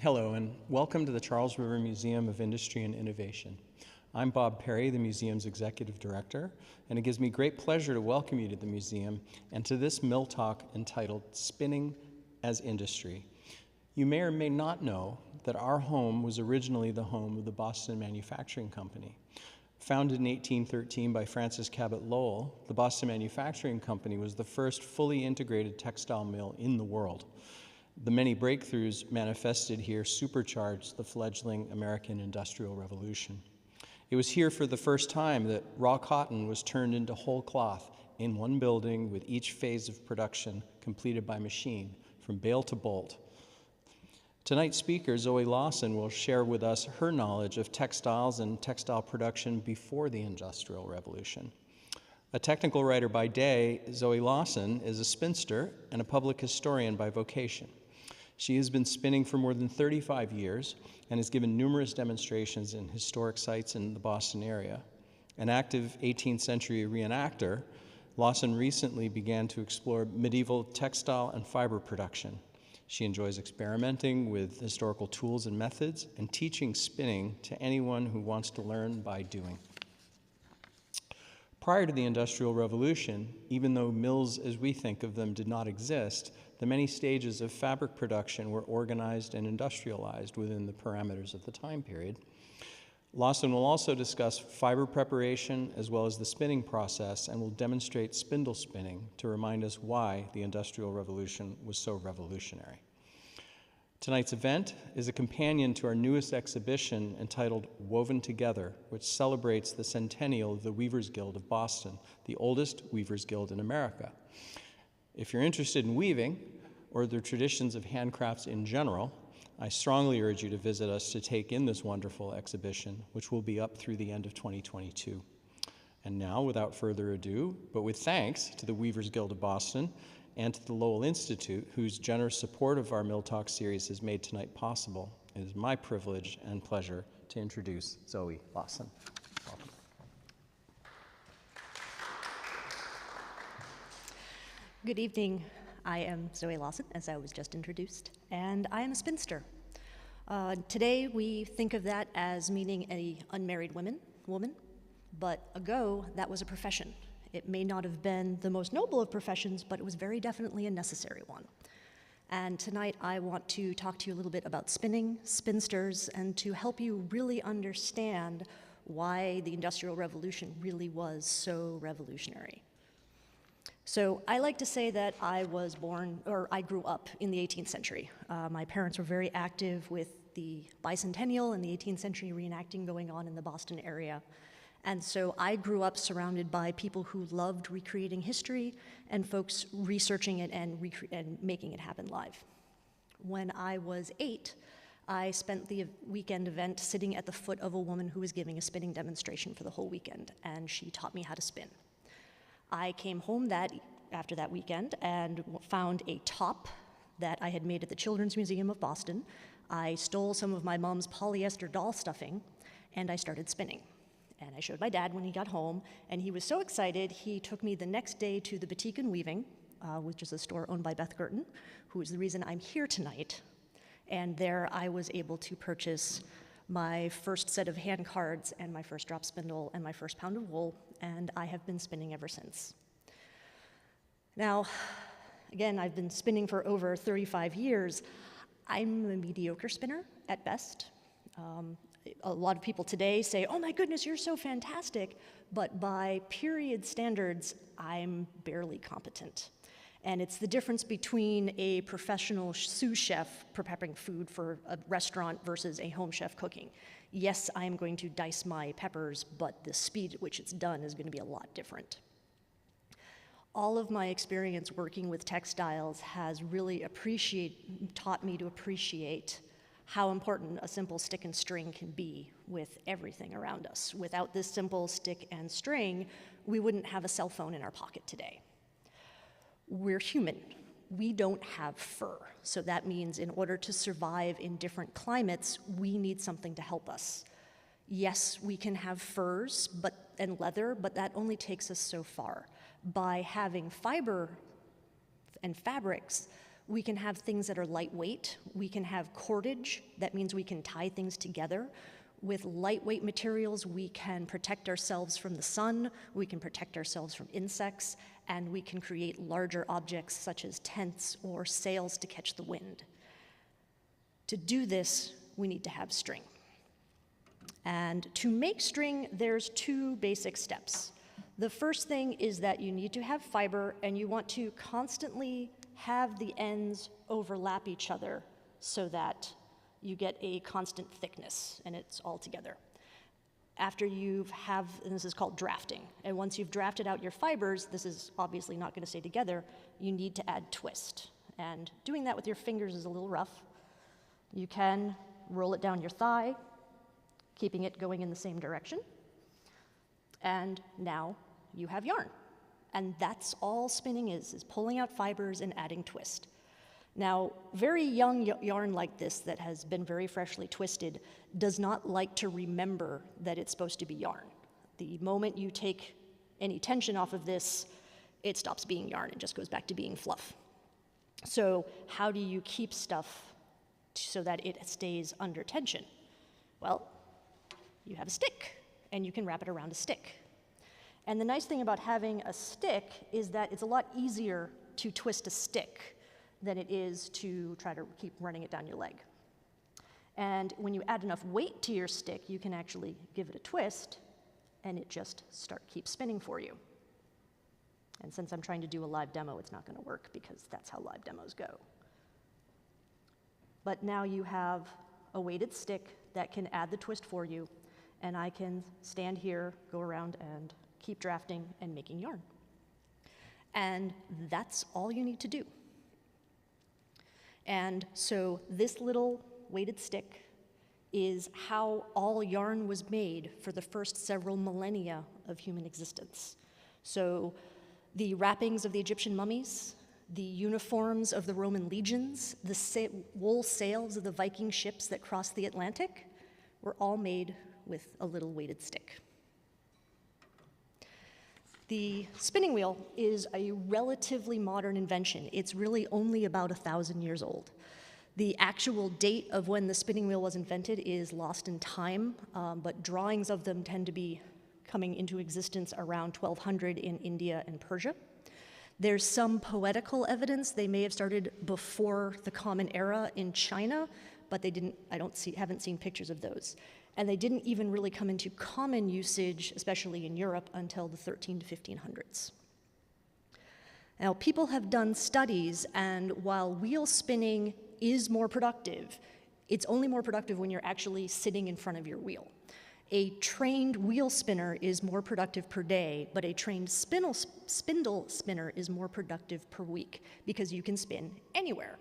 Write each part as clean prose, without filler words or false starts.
Hello, and welcome to the Charles River Museum of Industry and Innovation. I'm Bob Perry, the museum's executive director, and it gives me great pleasure to welcome you to the museum and to this Mill Talk entitled Spinning as Industry. You may or may not know that our home was originally the home of the Boston Manufacturing Company. Founded in 1813 by Francis Cabot Lowell, the Boston Manufacturing Company was the first fully integrated textile mill in the world. The many breakthroughs manifested here supercharged the fledgling American Industrial Revolution. It was here for the first time that raw cotton was turned into whole cloth in one building with each phase of production completed by machine, from bale to bolt. Tonight's speaker, Zoe Lawson, will share with us her knowledge of textiles and textile production before the Industrial Revolution. A technical writer by day, Zoe Lawson is a spinster and a public historian by vocation. She has been spinning for more than 35 years and has given numerous demonstrations in historic sites in the Boston area. An active 18th century reenactor, Lawson recently began to explore medieval textile and fiber production. She enjoys experimenting with historical tools and methods and teaching spinning to anyone who wants to learn by doing. Prior to the Industrial Revolution, even though mills as we think of them did not exist, the many stages of fabric production were organized and industrialized within the parameters of the time period. Lawson will also discuss fiber preparation as well as the spinning process and will demonstrate spindle spinning to remind us why the Industrial Revolution was so revolutionary. Tonight's event is a companion to our newest exhibition entitled Woven Together, which celebrates the centennial of the Weavers Guild of Boston, the oldest Weavers Guild in America. If you're interested in weaving or the traditions of handcrafts in general, I strongly urge you to visit us to take in this wonderful exhibition, which will be up through the end of 2022. And now, without further ado, but with thanks to the Weavers Guild of Boston and to the Lowell Institute, whose generous support of our Mill Talk series has made tonight possible, it is my privilege and pleasure to introduce Zoe Lawson. Welcome. Good evening. I am Zoe Lawson, as I was just introduced, and I am a spinster. Today we think of that as meaning an unmarried woman, but ago that was a profession. It may not have been the most noble of professions, but it was very definitely a necessary one. And tonight I want to talk to you a little bit about spinning, spinsters, and to help you really understand why the Industrial Revolution really was so revolutionary. So I like to say that I grew up in the 18th century. My parents were very active with the bicentennial and the 18th century reenacting going on in the Boston area. And so I grew up surrounded by people who loved recreating history and folks researching it and making it happen live. When I was 8, I spent the weekend event sitting at the foot of a woman who was giving a spinning demonstration for the whole weekend, and she taught me how to spin. I came home after that weekend and found a top that I had made at the Children's Museum of Boston. I stole some of my mom's polyester doll stuffing, and I started spinning. And I showed my dad when he got home, and he was so excited, he took me the next day to the Batik and Weaving, which is a store owned by Beth Gerton, who is the reason I'm here tonight. And there I was able to purchase my first set of hand cards and my first drop spindle and my first pound of wool, and I have been spinning ever since. Now, again, I've been spinning for over 35 years. I'm a mediocre spinner at best. A lot of people today say, oh my goodness, you're so fantastic, but by period standards, I'm barely competent. And it's the difference between a professional sous chef preparing food for a restaurant versus a home chef cooking. Yes, I'm going to dice my peppers, but the speed at which it's done is going to be a lot different. All of my experience working with textiles has really taught me to appreciate how important a simple stick and string can be with everything around us. Without this simple stick and string, we wouldn't have a cell phone in our pocket today. We're human. We don't have fur. So that means in order to survive in different climates, we need something to help us. Yes, we can have furs and leather, but that only takes us so far. By having fiber and fabrics, We can have things that are lightweight. We can have cordage. That means we can tie things together. With lightweight materials, we can protect ourselves from the sun, we can protect ourselves from insects, and we can create larger objects such as tents or sails to catch the wind. To do this, we need to have string. And to make string, there's two basic steps. The first thing is that you need to have fiber, and you want to constantly have the ends overlap each other so that you get a constant thickness and it's all together. After and this is called drafting, and once you've drafted out your fibers, this is obviously not going to stay together, you need to add twist. And doing that with your fingers is a little rough. You can roll it down your thigh, keeping it going in the same direction, and now you have yarn. And that's all spinning is pulling out fibers and adding twist. Now, very young yarn like this that has been very freshly twisted does not like to remember that it's supposed to be yarn. The moment you take any tension off of this, it stops being yarn and just goes back to being fluff. So how do you keep stuff so that it stays under tension? Well, you have a stick, and you can wrap it around a stick. And the nice thing about having a stick is that it's a lot easier to twist a stick than it is to try to keep running it down your leg. And when you add enough weight to your stick, you can actually give it a twist, and it just keeps spinning for you. And since I'm trying to do a live demo, it's not going to work because that's how live demos go. But now you have a weighted stick that can add the twist for you, and I can stand here, go around, and keep drafting and making yarn. And that's all you need to do. And so this little weighted stick is how all yarn was made for the first several millennia of human existence. So the wrappings of the Egyptian mummies, the uniforms of the Roman legions, the wool sails of the Viking ships that crossed the Atlantic were all made with a little weighted stick. The spinning wheel is a relatively modern invention. It's really only about 1,000 years old. The actual date of when the spinning wheel was invented is lost in time, but drawings of them tend to be coming into existence around 1200 in India and Persia. There's some poetical evidence they may have started before the Common Era in China, but haven't seen pictures of those. And they didn't even really come into common usage, especially in Europe, until the 13 to 1500s. Now, people have done studies, and while wheel spinning is more productive, it's only more productive when you're actually sitting in front of your wheel. A trained wheel spinner is more productive per day, but a trained spindle spinner is more productive per week because you can spin anywhere.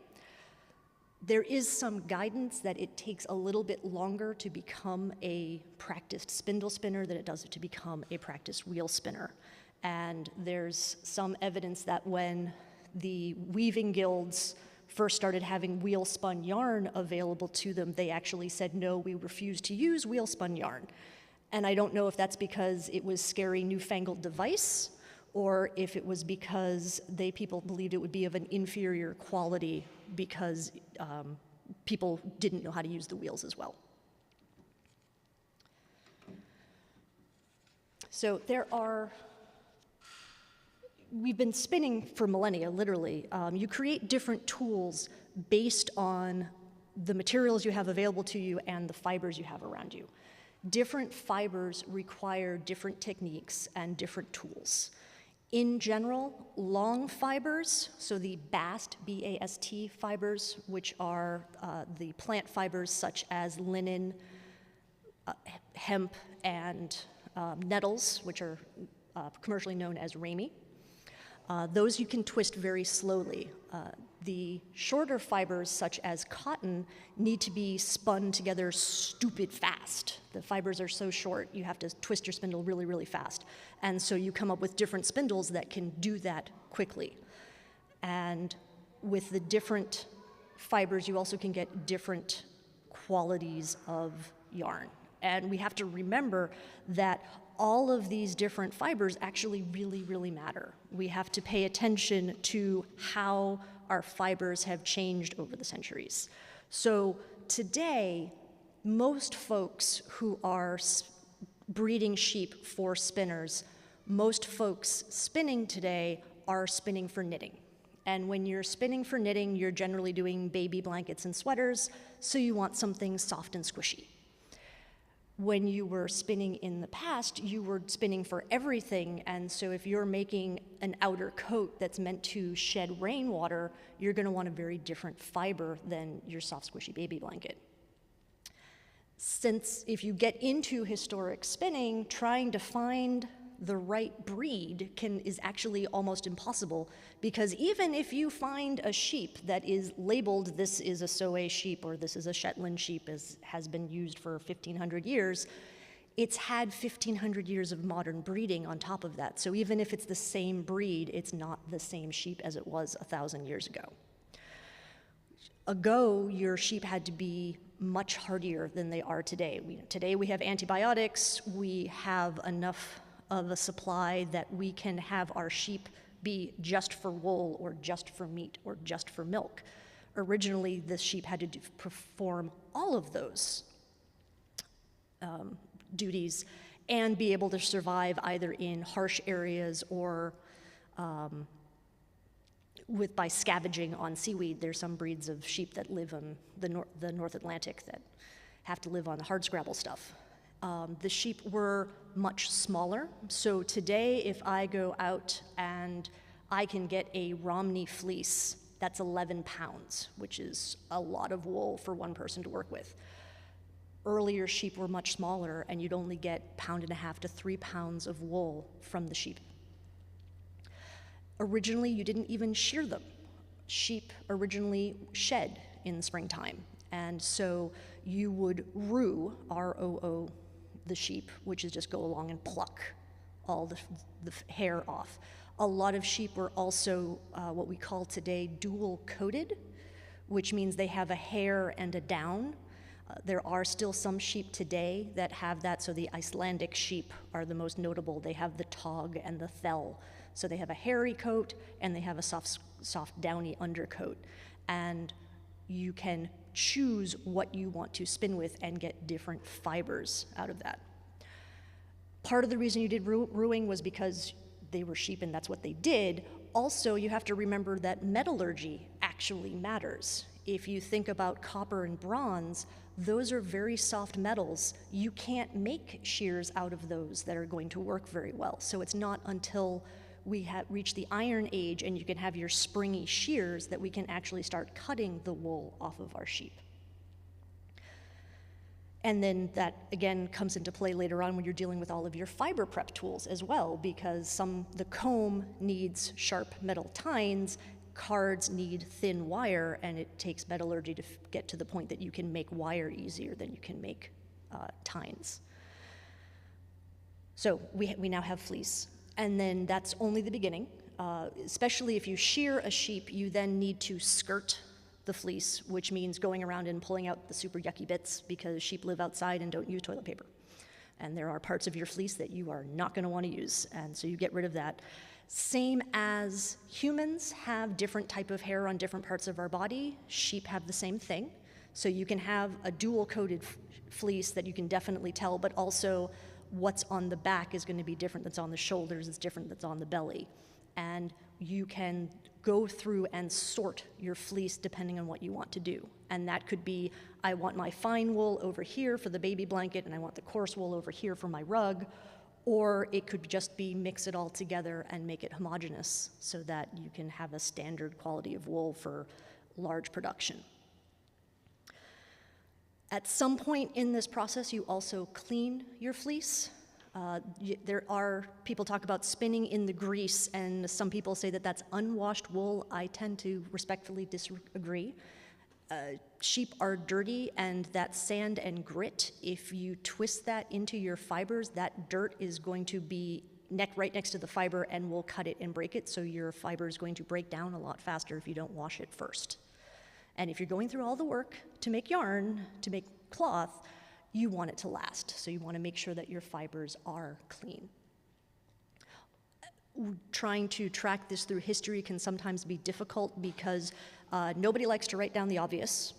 There is some guidance that it takes a little bit longer to become a practiced spindle spinner than it does to become a practiced wheel spinner. And there's some evidence that when the weaving guilds first started having wheel spun yarn available to them, they actually said, no, we refuse to use wheel spun yarn. And I don't know if that's because it was scary newfangled device, or if it was because people believed it would be of an inferior quality because people didn't know how to use the wheels as well. So we've been spinning for millennia, literally. You create different tools based on the materials you have available to you and the fibers you have around you. Different fibers require different techniques and different tools. In general, long fibers, so the BAST, B-A-S-T fibers, which are the plant fibers such as linen, hemp, and nettles, which are commercially known as ramie. Those you can twist very slowly. The shorter fibers, such as cotton, need to be spun together stupid fast. The fibers are so short, you have to twist your spindle really, really fast. And so you come up with different spindles that can do that quickly. And with the different fibers, you also can get different qualities of yarn. And we have to remember that all of these different fibers actually really, really matter. We have to pay attention to how our fibers have changed over the centuries. So today, most folks who are breeding sheep for spinners, most folks spinning today are spinning for knitting. And when you're spinning for knitting, you're generally doing baby blankets and sweaters, so you want something soft and squishy. When you were spinning in the past, you were spinning for everything, and so if you're making an outer coat that's meant to shed rainwater, you're going to want a very different fiber than your soft, squishy baby blanket. Since if you get into historic spinning, trying to find the right breed is actually almost impossible, because even if you find a sheep that is labeled, this is a Soay sheep or this is a Shetland sheep, as has been used for 1,500 years, it's had 1,500 years of modern breeding on top of that. So even if it's the same breed, it's not the same sheep as it was 1,000 years ago. Ago, your sheep had to be much hardier than they are today. Today we have antibiotics, we have enough of a supply that we can have our sheep be just for wool or just for meat or just for milk. Originally, the sheep had to perform all of those duties and be able to survive either in harsh areas or by scavenging on seaweed. There's some breeds of sheep that live on the North Atlantic that have to live on hardscrabble stuff. The sheep were much smaller, so today if I go out and I can get a Romney fleece, that's 11 pounds, which is a lot of wool for one person to work with. Earlier sheep were much smaller, and you'd only get 1.5 to 3 pounds of wool from the sheep. Originally, you didn't even shear them. Sheep originally shed in the springtime, and so you would roo, R-O-O, the sheep, which is just go along and pluck all the hair off. A lot of sheep were also what we call today dual coated, which means they have a hair and a down. There are still some sheep today that have that, so the Icelandic sheep are the most notable. They have the tog and the thell. So they have a hairy coat and they have a soft downy undercoat. And you can choose what you want to spin with and get different fibers out of that. Part of the reason you did rooing was because they were sheep and that's what they did. Also, you have to remember that metallurgy actually matters. If you think about copper and bronze, those are very soft metals. You can't make shears out of those that are going to work very well. So it's not until we reach the Iron Age and you can have your springy shears that we can actually start cutting the wool off of our sheep. And then that, again, comes into play later on when you're dealing with all of your fiber prep tools as well, because the comb needs sharp metal tines, cards need thin wire, and it takes metallurgy to get to the point that you can make wire easier than you can make tines. So we now have fleece. And then that's only the beginning. Especially if you shear a sheep, you then need to skirt the fleece, which means going around and pulling out the super yucky bits, because sheep live outside and don't use toilet paper. And there are parts of your fleece that you are not going to want to use, and so you get rid of that. Same as humans have different type of hair on different parts of our body, sheep have the same thing. So you can have a dual-coated fleece that you can definitely tell, but also what's on the back is going to be different that's on the shoulders, it's different that's on the belly. And you can go through and sort your fleece depending on what you want to do. And that could be, I want my fine wool over here for the baby blanket, and I want the coarse wool over here for my rug. Or it could just be mix it all together and make it homogeneous so that you can have a standard quality of wool for large production. At some point in this process, you also clean your fleece. There are, people talk about spinning in the grease, and some people say that that's unwashed wool. I tend to respectfully disagree. Sheep are dirty, and that sand and grit, if you twist that into your fibers, that dirt is going to be right next to the fiber and will cut it and break it, so your fiber is going to break down a lot faster if you don't wash it first. And if you're going through all the work to make yarn, to make cloth, you want it to last. So you want to make sure that your fibers are clean. Trying to track this through history can sometimes be difficult because nobody likes to write down the obvious.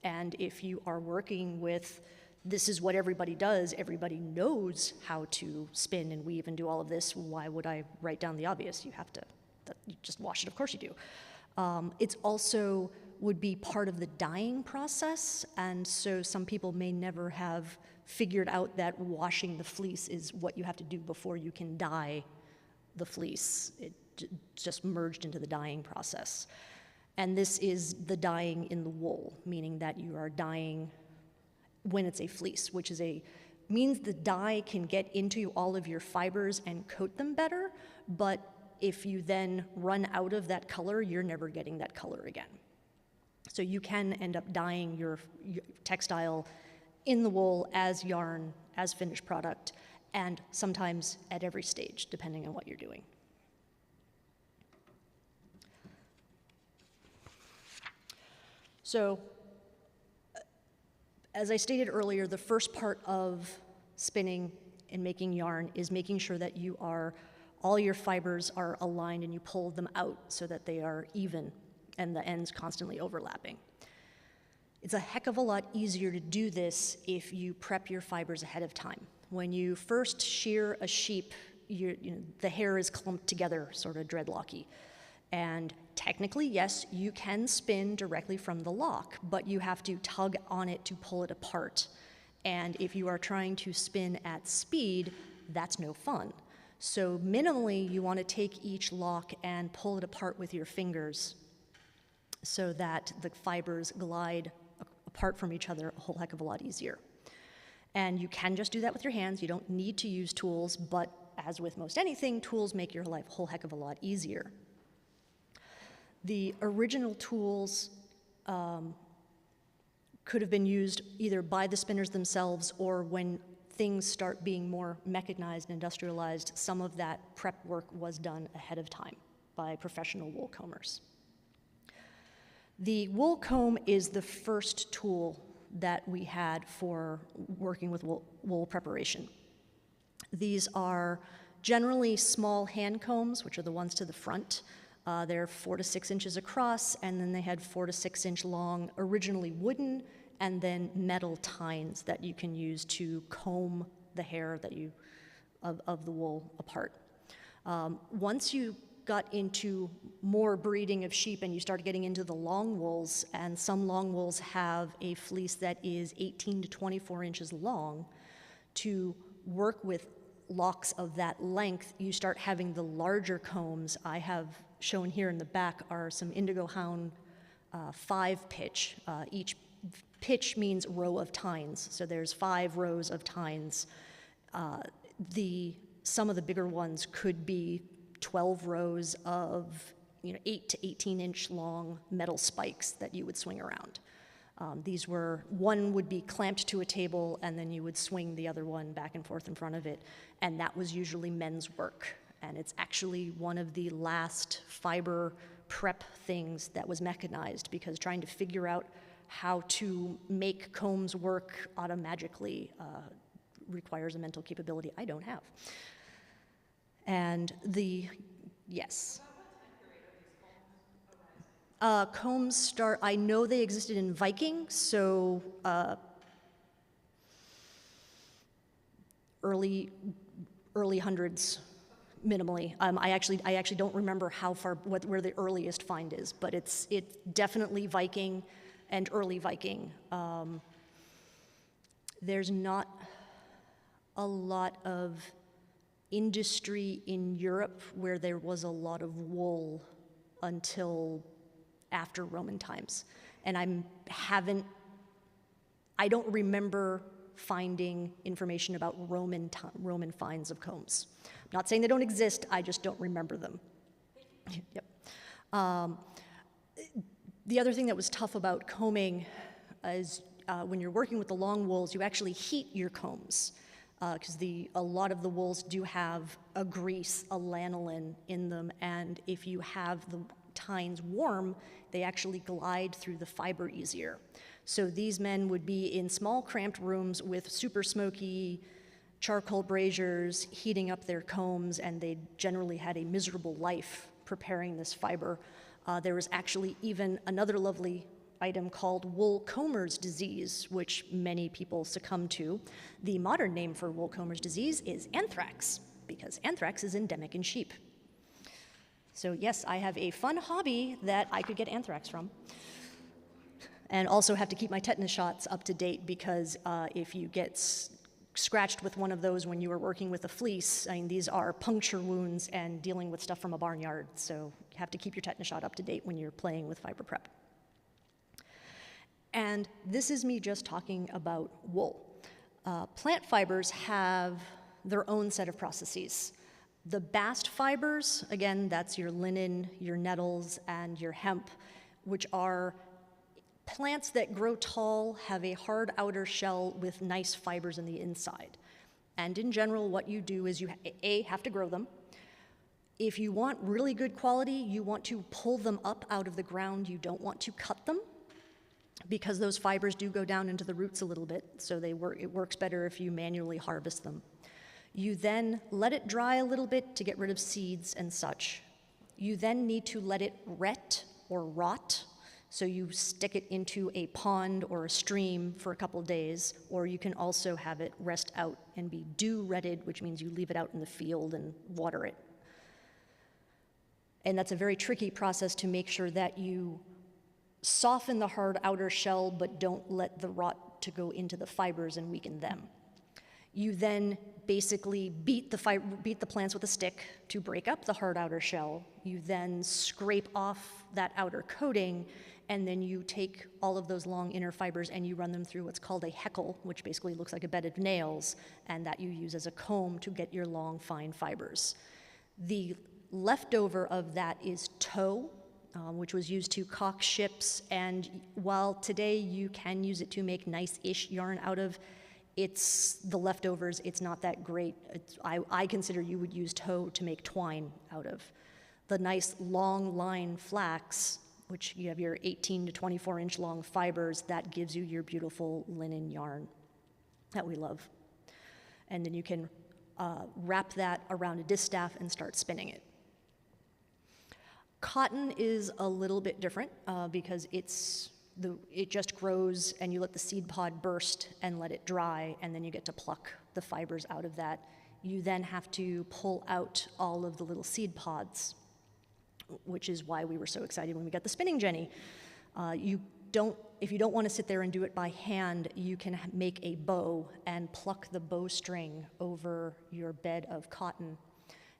And if you are working with this is what everybody does, everybody knows how to spin and weave and do all of this, why would I write down the obvious? You have to, you just wash it, of course you do. It's also would be part of the dyeing process, and so some people may never have figured out that washing the fleece is what you have to do before you can dye the fleece. It's just merged into the dyeing process. And this is the dyeing in the wool, meaning that you are dyeing when it's a fleece, which is means the dye can get into all of your fibers and coat them better, but if you then run out of that color, you're never getting that color again. So you can end up dyeing your textile in the wool as yarn, as finished product, and sometimes at every stage, depending on what you're doing. So, as I stated earlier, the first part of spinning and making yarn is making sure that all your fibers are aligned and you pull them out so that they are even and the ends constantly overlapping. It's a heck of a lot easier to do this if you prep your fibers ahead of time. When you first shear a sheep, the hair is clumped together, sort of dreadlocky. And technically, yes, you can spin directly from the lock, but you have to tug on it to pull it apart. And if you are trying to spin at speed, that's no fun. So minimally, you want to take each lock and pull it apart with your fingers so that the fibers glide apart from each other a whole heck of a lot easier. And you can just do that with your hands. You don't need to use tools, but as with most anything, tools make your life a whole heck of a lot easier. The original tools could have been used either by the spinners themselves, or when things start being more mechanized and industrialized, some of that prep work was done ahead of time by professional wool combers. The wool comb is the first tool that we had for working with wool preparation. These are generally small hand combs, which are the ones to the front. They're 4 to 6 inches across, and then they had 4 to 6 inch long, originally wooden, and then metal tines that you can use to comb the hair of the wool apart. Once you got into more breeding of sheep and you started getting into the long wools, and some long wools have a fleece that is 18 to 24 inches long, to work with locks of that length, you start having the larger combs. I have shown here in the back are some Indigo Hound 5 pitch. Each pitch means row of tines, so there's 5 rows of tines. Some of the bigger ones could be 12 rows of 8 to 18 inch long metal spikes that you would swing around. One would be clamped to a table, and then you would swing the other one back and forth in front of it, and that was usually men's work. And it's actually one of the last fiber prep things that was mechanized, because trying to figure out how to make combs work automagically requires a mental capability I don't have. And yes. Combs start, I know they existed in Viking, so early hundreds, minimally. I actually don't remember how far, where the earliest find is, but it's definitely Viking and early Viking. There's not a lot of industry in Europe where there was a lot of wool until after Roman times. And I don't remember finding information about Roman finds of combs. I'm not saying they don't exist, I just don't remember them. Yep. The other thing that was tough about combing is when you're working with the long wools, you actually heat your combs, because a lot of the wools do have a grease, a lanolin in them, and if you have the tines warm, they actually glide through the fiber easier. So these men would be in small cramped rooms with super smoky charcoal braziers heating up their combs, and they generally had a miserable life preparing this fiber. There was actually even another lovely item called Woolcomber's disease, which many people succumb to. The modern name for Woolcomber's disease is anthrax, because anthrax is endemic in sheep. So yes, I have a fun hobby that I could get anthrax from. And also have to keep my tetanus shots up to date, because if you get scratched with one of those when you were working with a fleece, I mean, these are puncture wounds and dealing with stuff from a barnyard. So you have to keep your tetanus shot up to date when you're playing with fiber prep. And this is me just talking about wool. Plant fibers have their own set of processes. The bast fibers, again, that's your linen, your nettles, and your hemp, which are plants that grow tall, have a hard outer shell with nice fibers in the inside. And in general, what you do is you, have to grow them. If you want really good quality, you want to pull them up out of the ground. You don't want to cut them, because those fibers do go down into the roots a little bit, so it works better if you manually harvest them. You then let it dry a little bit to get rid of seeds and such. You then need to let it ret or rot, so you stick it into a pond or a stream for a couple of days, or you can also have it rest out and be dew-retted, which means you leave it out in the field and water it. And that's a very tricky process to make sure that you soften the hard outer shell, but don't let the rot to go into the fibers and weaken them. You then basically beat the plants with a stick to break up the hard outer shell. You then scrape off that outer coating, and then you take all of those long inner fibers and you run them through what's called a heckle, which basically looks like a bed of nails, and that you use as a comb to get your long, fine fibers. The leftover of that is tow, which was used to caulk ships, and while today you can use it to make nice-ish yarn out of, it's the leftovers, it's not that great. I consider you would use tow to make twine out of. The nice long line flax, which you have your 18 to 24 inch long fibers, that gives you your beautiful linen yarn that we love. And then you can wrap that around a distaff and start spinning it. Cotton is a little bit different because it just grows and you let the seed pod burst and let it dry, and then you get to pluck the fibers out of that. You then have to pull out all of the little seed pods, which is why we were so excited when we got the spinning jenny. If you don't want to sit there and do it by hand, you can make a bow and pluck the bowstring over your bed of cotton,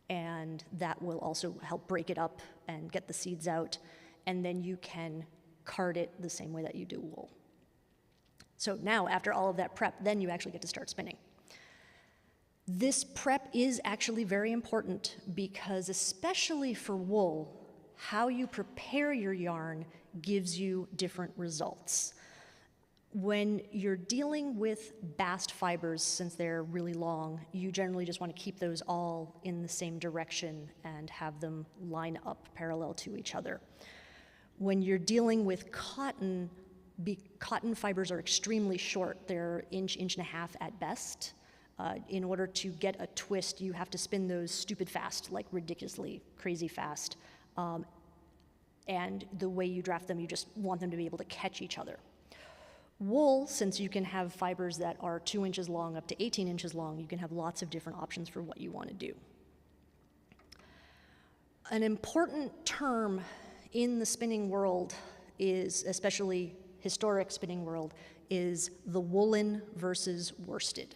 and that will also help break it up and get the seeds out, and then you can card it the same way that you do wool. So now, after all of that prep, then you actually get to start spinning. This prep is actually very important because, especially for wool, how you prepare your yarn gives you different results. When you're dealing with bast fibers, since they're really long, you generally just want to keep those all in the same direction and have them line up parallel to each other. When you're dealing with cotton, cotton fibers are extremely short. They're inch and a half at best. In order to get a twist, you have to spin those stupid fast, like ridiculously crazy fast. And the way you draft them, you just want them to be able to catch each other. Wool, since you can have fibers that are 2 inches long up to 18 inches long, you can have lots of different options for what you want to do. An important term in the spinning world is, especially historic spinning world, is the woolen versus worsted.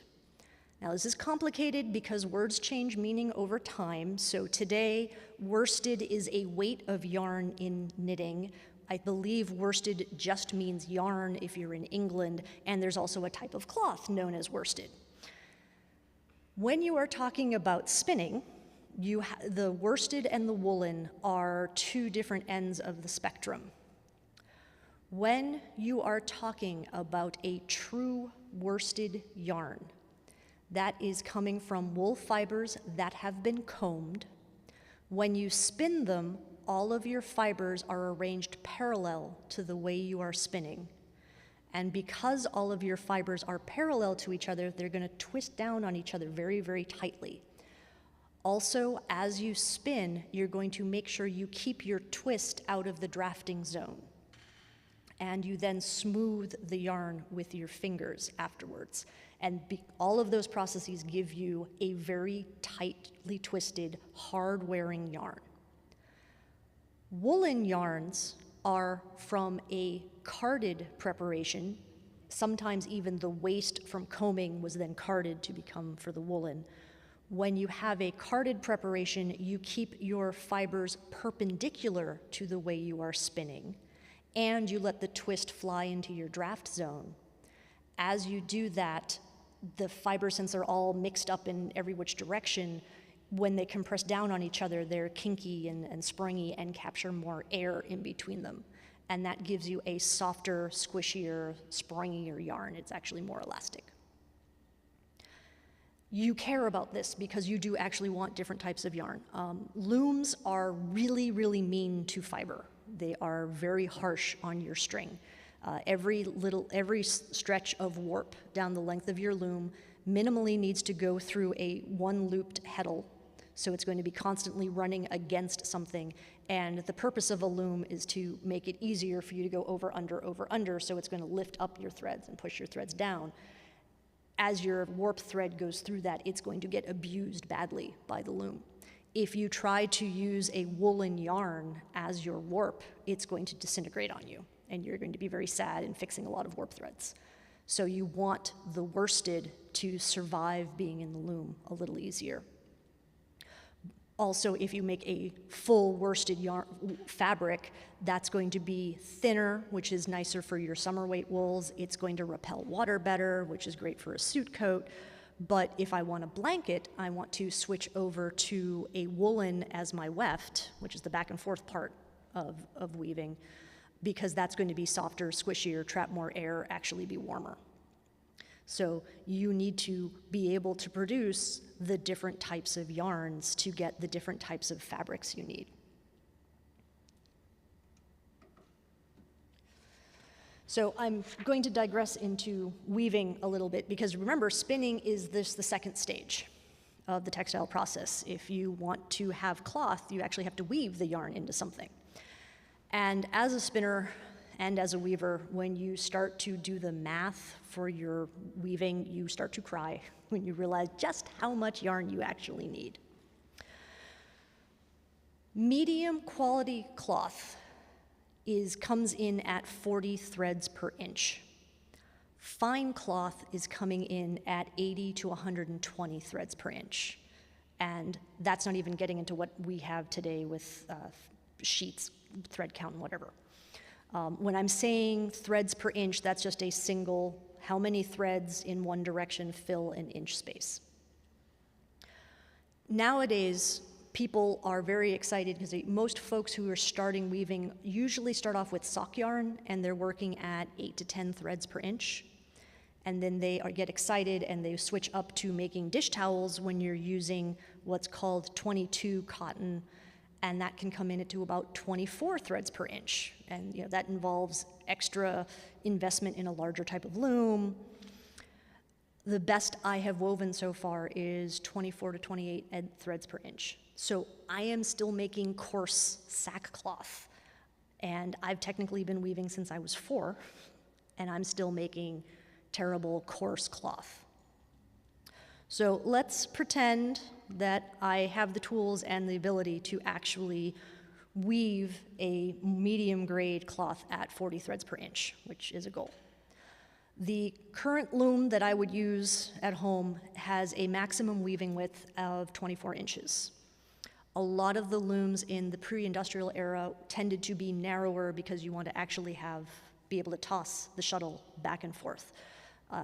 Now, this is complicated because words change meaning over time. So today, worsted is a weight of yarn in knitting. I believe worsted just means yarn if you're in England, and there's also a type of cloth known as worsted. When you are talking about spinning, the worsted and the woolen are two different ends of the spectrum. When you are talking about a true worsted yarn, that is coming from wool fibers that have been combed. When you spin them, all of your fibers are arranged parallel to the way you are spinning. And because all of your fibers are parallel to each other, they're going to twist down on each other very, very tightly. Also, as you spin, you're going to make sure you keep your twist out of the drafting zone. And you then smooth the yarn with your fingers afterwards. And all of those processes give you a very tightly twisted, hard-wearing yarn. Woolen yarns are from a carded preparation. Sometimes even the waste from combing was then carded to become for the woolen. When you have a carded preparation, you keep your fibers perpendicular to the way you are spinning, and you let the twist fly into your draft zone. As you do that, the fibers, since they're all mixed up in every which direction, when they compress down on each other, they're kinky and springy and capture more air in between them. And that gives you a softer, squishier, springier yarn. It's actually more elastic. You care about this because you do actually want different types of yarn. Looms are really, really mean to fiber. They are very harsh on your string. Every stretch of warp down the length of your loom minimally needs to go through a one-looped heddle. So it's going to be constantly running against something. And the purpose of a loom is to make it easier for you to go over, under. So it's going to lift up your threads and push your threads down. As your warp thread goes through that, it's going to get abused badly by the loom. If you try to use a woolen yarn as your warp, it's going to disintegrate on you, and you're going to be very sad and fixing a lot of warp threads. So you want the worsted to survive being in the loom a little easier. Also, if you make a full worsted yarn fabric, that's going to be thinner, which is nicer for your summer weight wools. It's going to repel water better, which is great for a suit coat. But if I want a blanket, I want to switch over to a woolen as my weft, which is the back and forth part of weaving, because that's going to be softer, squishier, trap more air, actually be warmer. So you need to be able to produce the different types of yarns to get the different types of fabrics you need. So I'm going to digress into weaving a little bit, because remember, spinning is the second stage of the textile process. If you want to have cloth, you actually have to weave the yarn into something. And as a spinner and as a weaver, when you start to do the math for your weaving, you start to cry when you realize just how much yarn you actually need. Medium quality cloth comes in at 40 threads per inch. Fine cloth is coming in at 80 to 120 threads per inch. And that's not even getting into what we have today with sheets, thread count, and whatever. When I'm saying threads per inch, that's just a single, how many threads in one direction fill an inch space. Nowadays, people are very excited because most folks who are starting weaving usually start off with sock yarn, and they're working at 8 to 10 threads per inch. And then they get excited and they switch up to making dish towels when you're using what's called 22 cotton, and that can come in to about 24 threads per inch. And that involves extra investment in a larger type of loom. The best I have woven so far is 24 to 28 threads per inch. So I am still making coarse sackcloth, and I've technically been weaving since I was 4, and I'm still making terrible coarse cloth. So let's pretend that I have the tools and the ability to actually weave a medium grade cloth at 40 threads per inch, which is a goal. The current loom that I would use at home has a maximum weaving width of 24 inches. A lot of the looms in the pre-industrial era tended to be narrower because you want to actually be able to toss the shuttle back and forth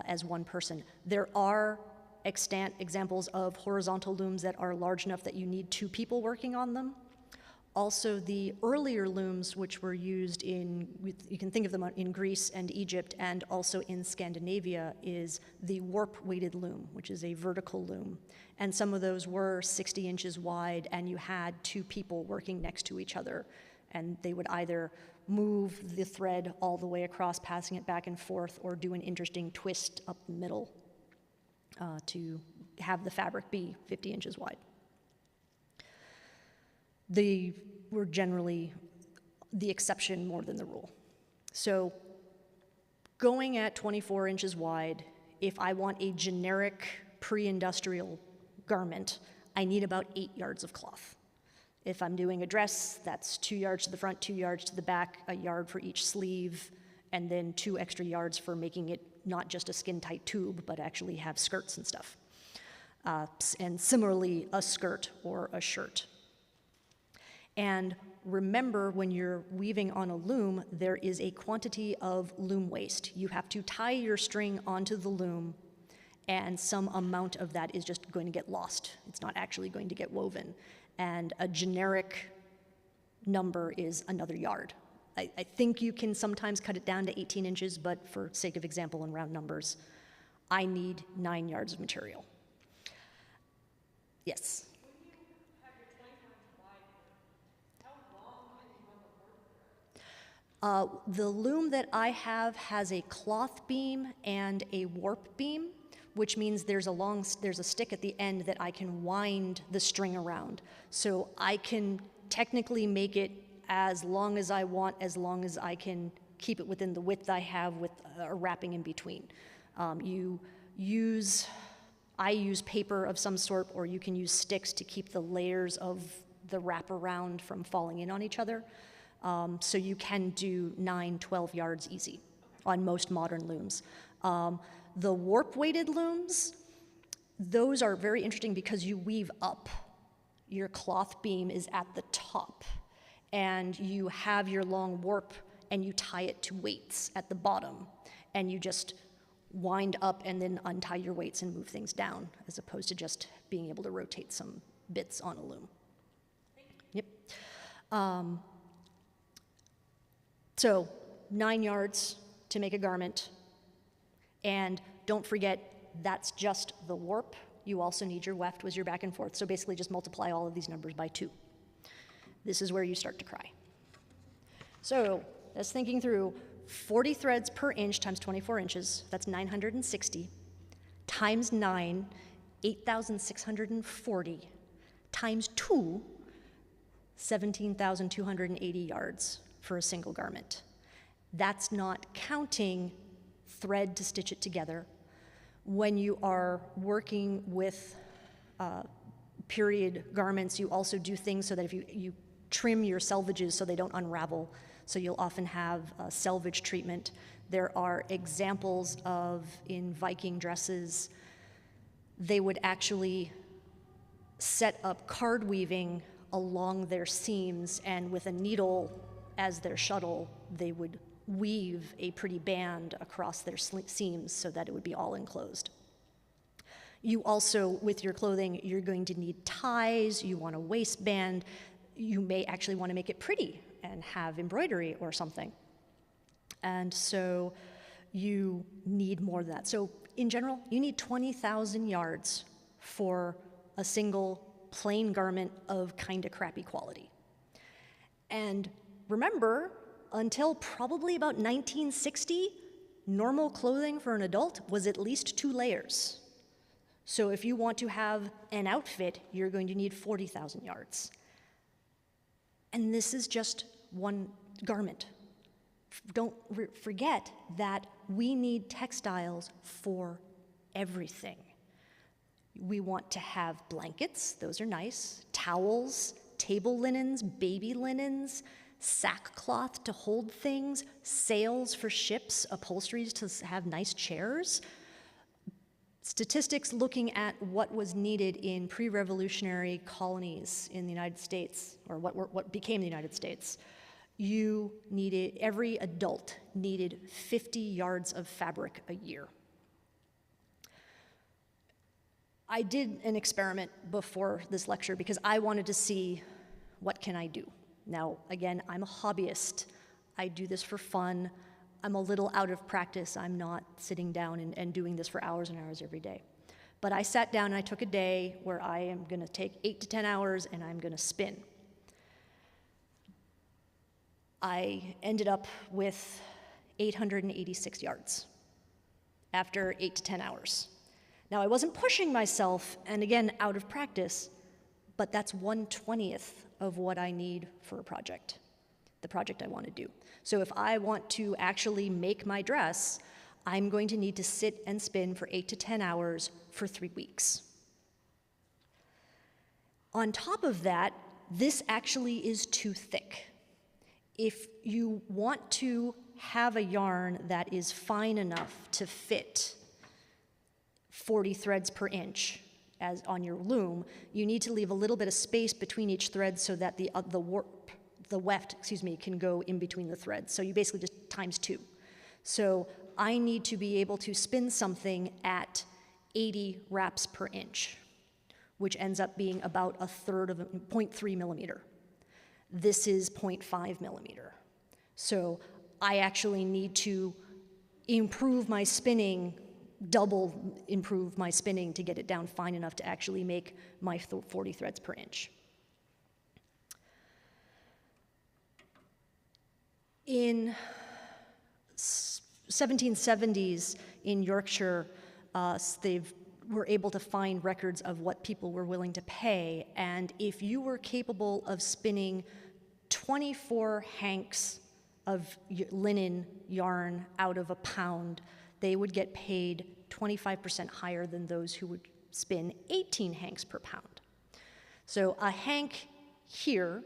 as one person. There are extant examples of horizontal looms that are large enough that you need 2 people working on them. Also, the earlier looms, which were used you can think of them in Greece and Egypt and also in Scandinavia, is the warp-weighted loom, which is a vertical loom. And some of those were 60 inches wide, and you had 2 people working next to each other. And they would either move the thread all the way across, passing it back and forth, or do an interesting twist up the middle to have the fabric be 50 inches wide. They were generally the exception more than the rule. So going at 24 inches wide, if I want a generic pre-industrial garment, I need about 8 yards of cloth. If I'm doing a dress, that's 2 yards to the front, 2 yards to the back, a yard for each sleeve, and then 2 extra yards for making it not just a skin-tight tube, but actually have skirts and stuff. And similarly, a skirt or a shirt. And remember, when you're weaving on a loom, there is a quantity of loom waste. You have to tie your string onto the loom, and some amount of that is just going to get lost. It's not actually going to get woven. And a generic number is another yard. I think you can sometimes cut it down to 18 inches, but for sake of example and round numbers, I need 9 yards of material. Yes? The loom that I have has a cloth beam and a warp beam, which means there's a stick at the end that I can wind the string around. So I can technically make it as long as I want, as long as I can keep it within the width I have with a wrapping in between. I use paper of some sort, or you can use sticks to keep the layers of the wraparound from falling in on each other. So you can do 9, 12 yards easy on most modern looms. The warp-weighted looms, those are very interesting because you weave up. Your cloth beam is at the top, and you have your long warp, and you tie it to weights at the bottom, and you just wind up and then untie your weights and move things down, as opposed to just being able to rotate some bits on a loom. Yep. So 9 yards to make a garment. And don't forget, that's just the warp. You also need your weft with your back and forth. So basically just multiply all of these numbers by 2. This is where you start to cry. So just thinking through, 40 threads per inch times 24 inches, that's 960, times 9, 8,640, times 2, 17,280 yards for a single garment. That's not counting thread to stitch it together. When you are working with period garments, you also do things so that if you trim your selvages so they don't unravel, so you'll often have selvage treatment. There are examples of, in Viking dresses, they would actually set up card weaving along their seams, and with a needle as their shuttle, they would weave a pretty band across their seams so that it would be all enclosed. You also, with your clothing, you're going to need ties, you want a waistband, you may actually want to make it pretty and have embroidery or something. And so you need more of that. So in general, you need 20,000 yards for a single plain garment of kind of crappy quality. And remember, until probably about 1960, normal clothing for an adult was at least 2 layers. So if you want to have an outfit, you're going to need 40,000 yards. And this is just one garment. Don't forget that we need textiles for everything. We want to have blankets, those are nice, towels, table linens, baby linens, sackcloth to hold things, sails for ships, upholsteries to have nice chairs. Statistics looking at what was needed in pre-revolutionary colonies in the United States, or what became the United States, every adult needed 50 yards of fabric a year. I did an experiment before this lecture because I wanted to see what can I do. Now, again, I'm a hobbyist. I do this for fun. I'm a little out of practice. I'm not sitting down and doing this for hours and hours every day. But I sat down and I took a day where I am going to take 8 to 10 hours and I'm going to spin. I ended up with 886 yards after 8 to 10 hours. Now, I wasn't pushing myself, and again, out of practice, but that's 1/20th of what I need for a project, the project I want to do. So if I want to actually make my dress, I'm going to need to sit and spin for 8 to 10 hours for 3 weeks. On top of that, this actually is too thick. If you want to have a yarn that is fine enough to fit 40 threads per inch as on your loom, you need to leave a little bit of space between each thread so that the weft, can go in between the threads. So you basically just times 2. So I need to be able to spin something at 80 wraps per inch, which ends up being about a third of 0.3 millimeter. This is 0.5 millimeter. So I actually need to improve my spinning, double improve my spinning to get it down fine enough to actually make my 40 threads per inch. In 1770s in Yorkshire, they were able to find records of what people were willing to pay, and if you were capable of spinning 24 hanks of linen yarn out of a pound, they would get paid 25% higher than those who would spin 18 hanks per pound. So a hank here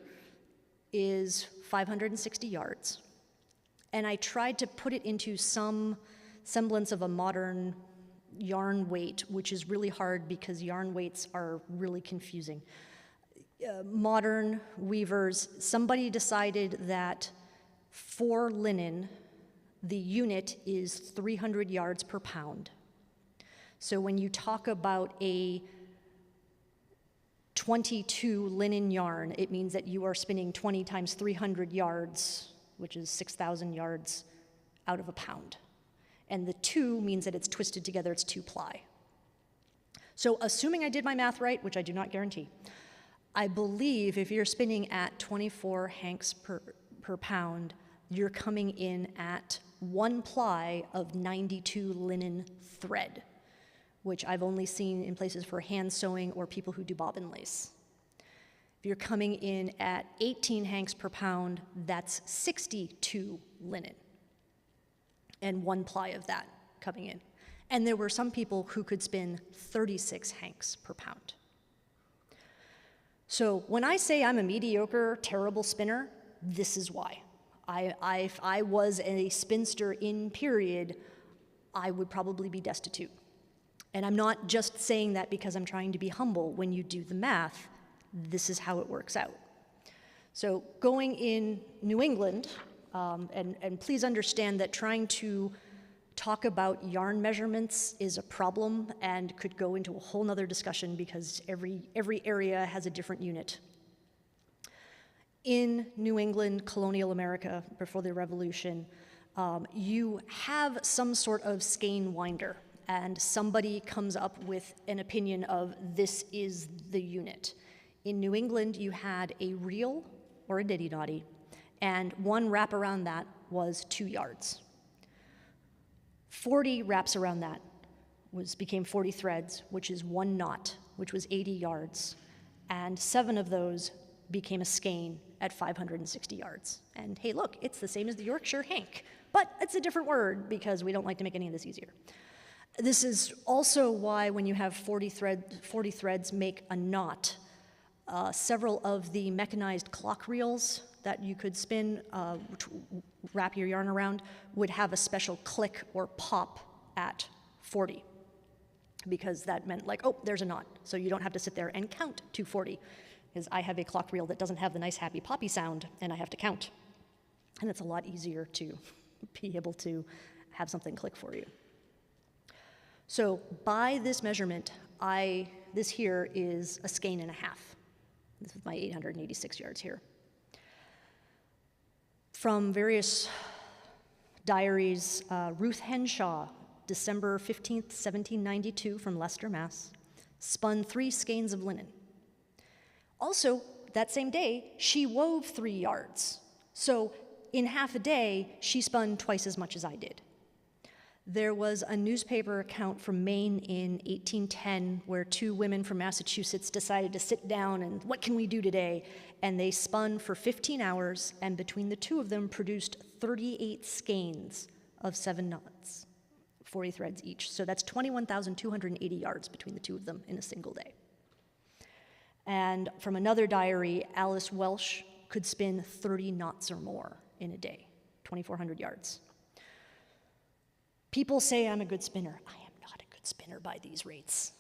is 560 yards, and I tried to put it into some semblance of a modern yarn weight, which is really hard because yarn weights are really confusing. Modern weavers, somebody decided that for linen, the unit is 300 yards per pound. So when you talk about a 22 linen yarn, it means that you are spinning 20 times 300 yards, which is 6,000 yards out of a pound. And the 2 means that it's twisted together, it's 2 ply. So assuming I did my math right, which I do not guarantee, I believe if you're spinning at 24 hanks per pound, you're coming in at 1 ply of 92 linen thread, which I've only seen in places for hand sewing or people who do bobbin lace. If you're coming in at 18 hanks per pound, that's 62 linen, and 1 ply of that coming in. And there were some people who could spin 36 hanks per pound. So when I say I'm a mediocre, terrible spinner, this is why. If I was a spinster in period, I would probably be destitute. And I'm not just saying that because I'm trying to be humble. When you do the math, this is how it works out. So going in New England, and please understand that trying to talk about yarn measurements is a problem and could go into a whole nother discussion because every area has a different unit. In New England, colonial America, before the Revolution, you have some sort of skein winder, and somebody comes up with an opinion of this is the unit. In New England, you had a reel or a diddy-dotty, and 1 wrap around that was 2 yards. 40 wraps around that became 40 threads, which is 1 knot, which was 80 yards, and 7 of those became a skein at 560 yards. And hey, look, it's the same as the Yorkshire hank, but it's a different word because we don't like to make any of this easier. This is also why when you have 40 threads make a knot, several of the mechanized clock reels that you could spin, wrap your yarn around, would have a special click or pop at 40, because that meant like, oh, there's a knot. So you don't have to sit there and count to 40, because I have a clock reel that doesn't have the nice happy poppy sound, and I have to count. And it's a lot easier to be able to have something click for you. So by this measurement, this here is a skein and a half. This is my 886 yards here. From various diaries, Ruth Henshaw, December 15th, 1792, from Leicester, Mass., spun 3 skeins of linen. Also, that same day, she wove 3 yards. So in half a day, she spun twice as much as I did. There was a newspaper account from Maine in 1810 where two women from Massachusetts decided to sit down and what can we do today? And they spun for 15 hours, and between the two of them produced 38 skeins of 7 knots, 40 threads each. So that's 21,280 yards between the two of them in a single day. And from another diary, Alice Welsh could spin 30 knots or more in a day, 2,400 yards. People say I'm a good spinner. I am not a good spinner by these rates.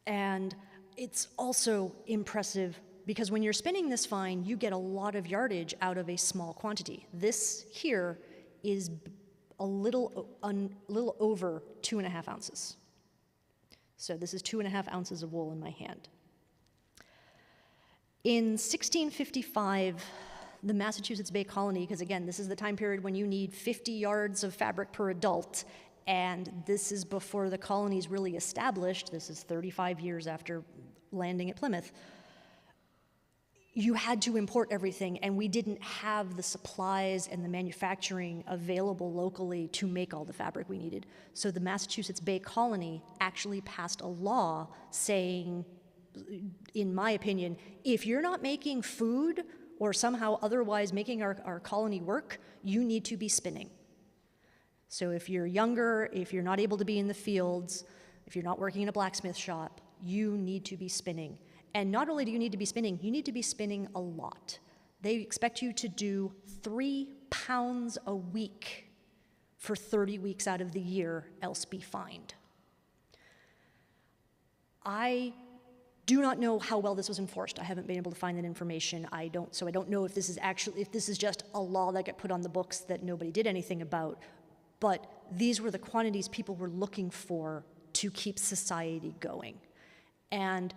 And it's also impressive because when you're spinning this fine, you get a lot of yardage out of a small quantity. This here is a little over 2.5 ounces. So this is 2.5 ounces of wool in my hand. In 1655, the Massachusetts Bay Colony, because again, this is the time period when you need 50 yards of fabric per adult, and this is before the colony's really established. This is 35 years after landing at Plymouth. You had to import everything, and we didn't have the supplies and the manufacturing available locally to make all the fabric we needed. So the Massachusetts Bay Colony actually passed a law saying, in my opinion, if you're not making food or somehow otherwise making our colony work, you need to be spinning. So if you're younger, if you're not able to be in the fields, if you're not working in a blacksmith shop, you need to be spinning. And not only do you need to be spinning, you need to be spinning a lot. They expect you to do 3 pounds a week for 30 weeks out of the year, else be fined. I do not know how well this was enforced. I haven't been able to find that information. So I don't know if this is just a law that got put on the books that nobody did anything about. But these were the quantities people were looking for to keep society going. And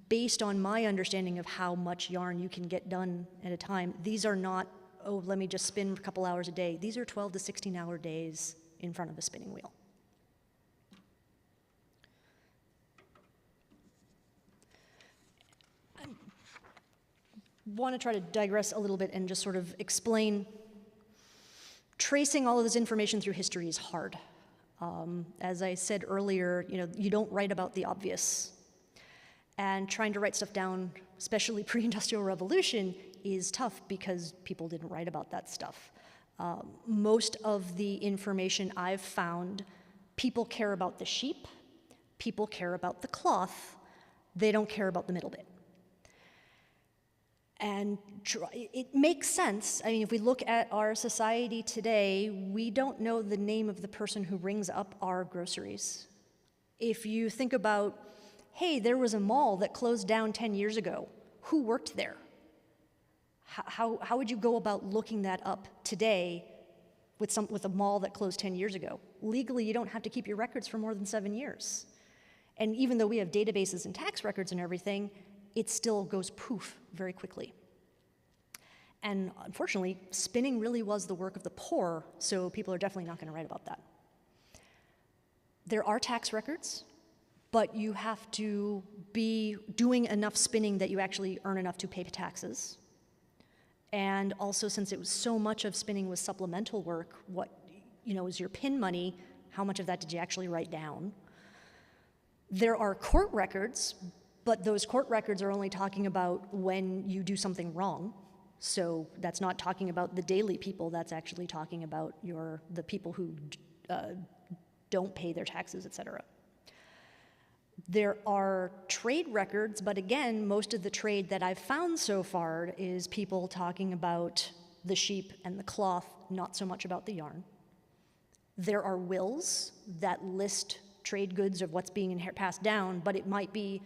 based on my understanding of how much yarn you can get done at a time, these are not, oh, let me just spin a couple hours a day. These are 12 to 16-hour days in front of a spinning wheel. Want to try to digress a little bit and just sort of explain. Tracing all of this information through history is hard. As I said earlier, you don't write about the obvious. And trying to write stuff down, especially pre-industrial revolution, is tough because people didn't write about that stuff. Most of the information I've found, people care about the sheep, people care about the cloth, they don't care about the middle bit. And it makes sense. I mean, if we look at our society today, we don't know the name of the person who rings up our groceries. If you think about, hey, there was a mall that closed down 10 years ago. Who worked there? How would you go about looking that up today with a mall that closed 10 years ago? Legally, you don't have to keep your records for more than 7 years. And even though we have databases and tax records and everything, it still goes poof very quickly. And unfortunately, spinning really was the work of the poor, so people are definitely not going to write about that. There are tax records, but you have to be doing enough spinning that you actually earn enough to pay taxes. And also, since it was so much of spinning was supplemental work, what is your pin money, how much of that did you actually write down? There are court records, but those court records are only talking about when you do something wrong. So that's not talking about the daily people, that's actually talking about the people who don't pay their taxes, et cetera. There are trade records, but again, most of the trade that I've found so far is people talking about the sheep and the cloth, not so much about the yarn. There are wills that list trade goods of what's being passed down, but it might be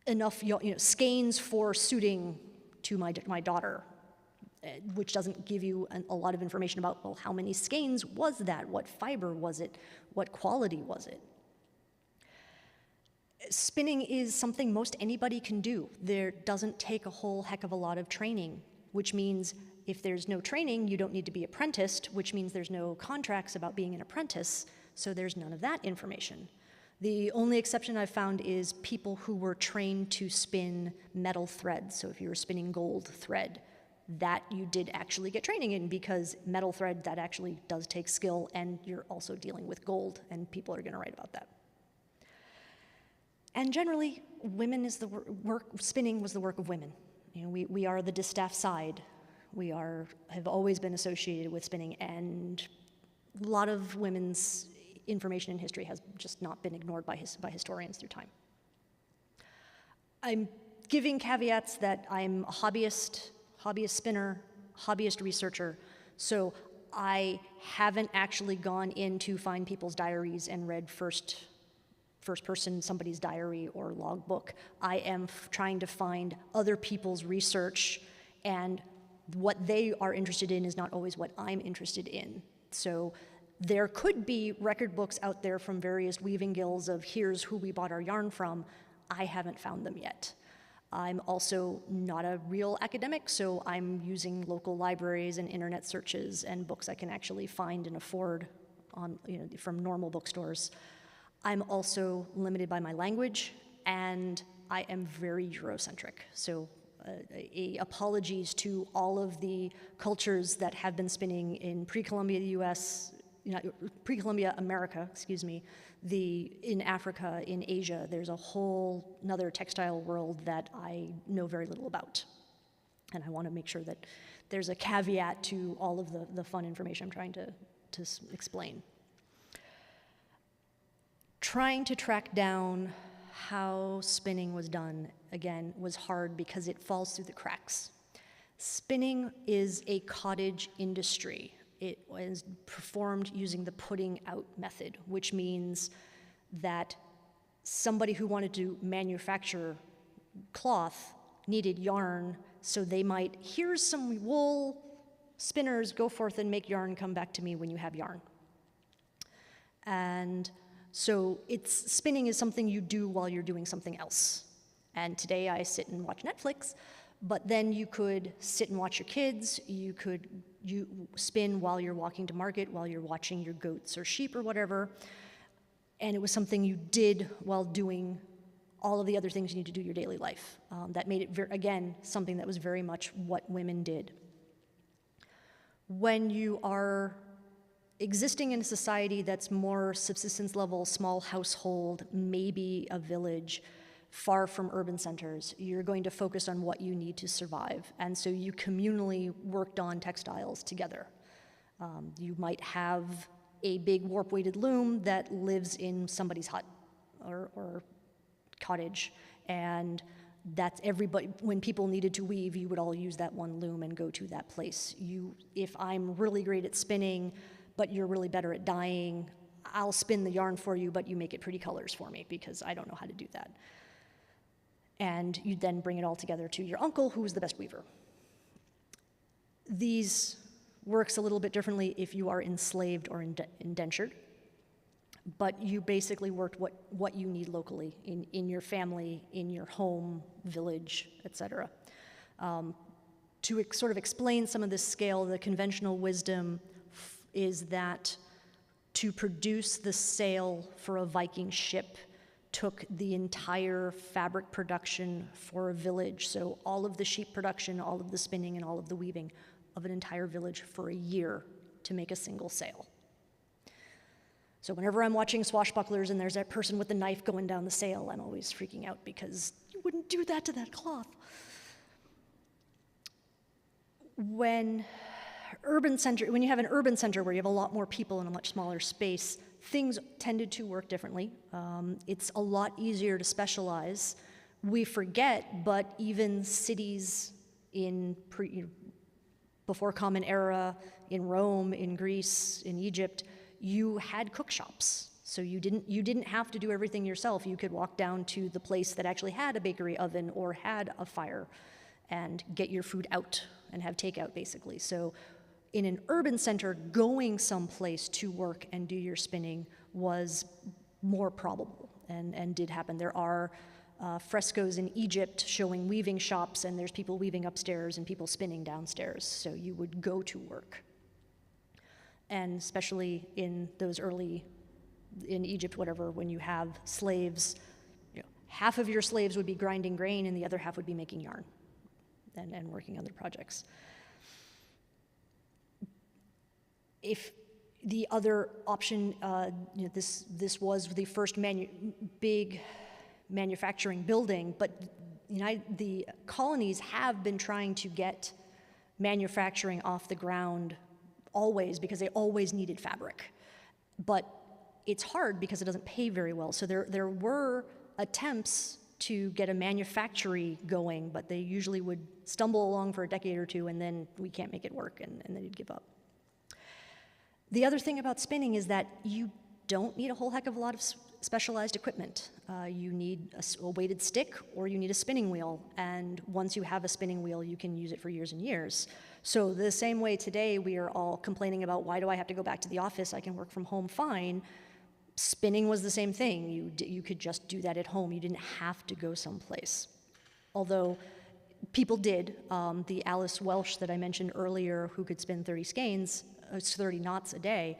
enough, skeins for suiting to my daughter, which doesn't give you a lot of information about, well, how many skeins was that? What fiber was it? What quality was it? Spinning is something most anybody can do. There doesn't take a whole heck of a lot of training, which means if there's no training, you don't need to be apprenticed, which means there's no contracts about being an apprentice, so there's none of that information. The only exception I've found is people who were trained to spin metal thread. So if you were spinning gold thread, that you did actually get training in, because metal thread, that actually does take skill, and you're also dealing with gold, and people are going to write about that. And generally, spinning was the work of women. You know, we are the distaff side. We have always been associated with spinning, and a lot of women's information in history has just not been ignored by historians through time. I'm giving caveats that I'm a hobbyist spinner, hobbyist researcher, so I haven't actually gone in to find people's diaries and read first person somebody's diary or logbook. I am trying to find other people's research, and what they are interested in is not always what I'm interested in. So there could be record books out there from various weaving guilds of here's who we bought our yarn from. I haven't found them yet. I'm also not a real academic, so I'm using local libraries and internet searches and books I can actually find and afford from normal bookstores. I'm also limited by my language, and I am very Eurocentric. So apologies to all of the cultures that have been spinning in pre-Columbia US, pre-Columbia America, in Africa, in Asia. There's a whole another textile world that I know very little about. And I want to make sure that there's a caveat to all of the fun information I'm trying to explain. Trying to track down how spinning was done, again, was hard because it falls through the cracks. Spinning is a cottage industry. It was performed using the putting out method, which means that somebody who wanted to manufacture cloth needed yarn, so they might, here's some wool, spinners, go forth and make yarn, come back to me when you have yarn. And so spinning is something you do while you're doing something else. And today I sit and watch Netflix, but then you could sit and watch your kids, you spin while you're walking to market, while you're watching your goats or sheep or whatever, and it was something you did while doing all of the other things you need to do in your daily life. That made it, again, something that was very much what women did. When you are existing in a society that's more subsistence level, small household, maybe a village, far from urban centers, you're going to focus on what you need to survive. And so you communally worked on textiles together. You might have a big warp-weighted loom that lives in somebody's hut or cottage, and that's everybody. When people needed to weave, you would all use that one loom and go to that place. If I'm really great at spinning, but you're really better at dyeing, I'll spin the yarn for you, but you make it pretty colors for me because I don't know how to do that. And you then bring it all together to your uncle, who is the best weaver. These works a little bit differently if you are enslaved or indentured, but you basically worked what you need locally in your family, in your home, village, etc. To sort of explain some of this scale, the conventional wisdom is that to produce the sail for a Viking ship took the entire fabric production for a village, so all of the sheep production, all of the spinning, and all of the weaving of an entire village for a year to make a single sail. So whenever I'm watching Swashbucklers and there's that person with the knife going down the sail, I'm always freaking out because you wouldn't do that to that cloth. When you have an urban center where you have a lot more people in a much smaller space, things tended to work differently. It's a lot easier to specialize. We forget, but even cities before Common Era, in Rome, in Greece, in Egypt, you had cook shops. So you didn't have to do everything yourself. You could walk down to the place that actually had a bakery oven or had a fire and get your food out and have takeout, basically. So in an urban center, going someplace to work and do your spinning was more probable and did happen. There are frescoes in Egypt showing weaving shops, and there's people weaving upstairs and people spinning downstairs. So you would go to work. And especially in those in Egypt, whatever, when you have slaves, half of your slaves would be grinding grain and the other half would be making yarn and working on their projects. if the other option, this was the first big manufacturing building, but the colonies have been trying to get manufacturing off the ground always, because they always needed fabric. But it's hard because it doesn't pay very well. So there were attempts to get a manufactory going, but they usually would stumble along for a decade or two, and then we can't make it work, and then you'd give up. The other thing about spinning is that you don't need a whole heck of a lot of specialized equipment. You need a weighted stick, or you need a spinning wheel, and once you have a spinning wheel, you can use it for years and years. So the same way today we are all complaining about, why do I have to go back to the office? I can work from home fine. Spinning was the same thing. You could just do that at home. You didn't have to go someplace. Although people did. The Alice Welsh that I mentioned earlier, who could spin 30 skeins, 30 knots a day,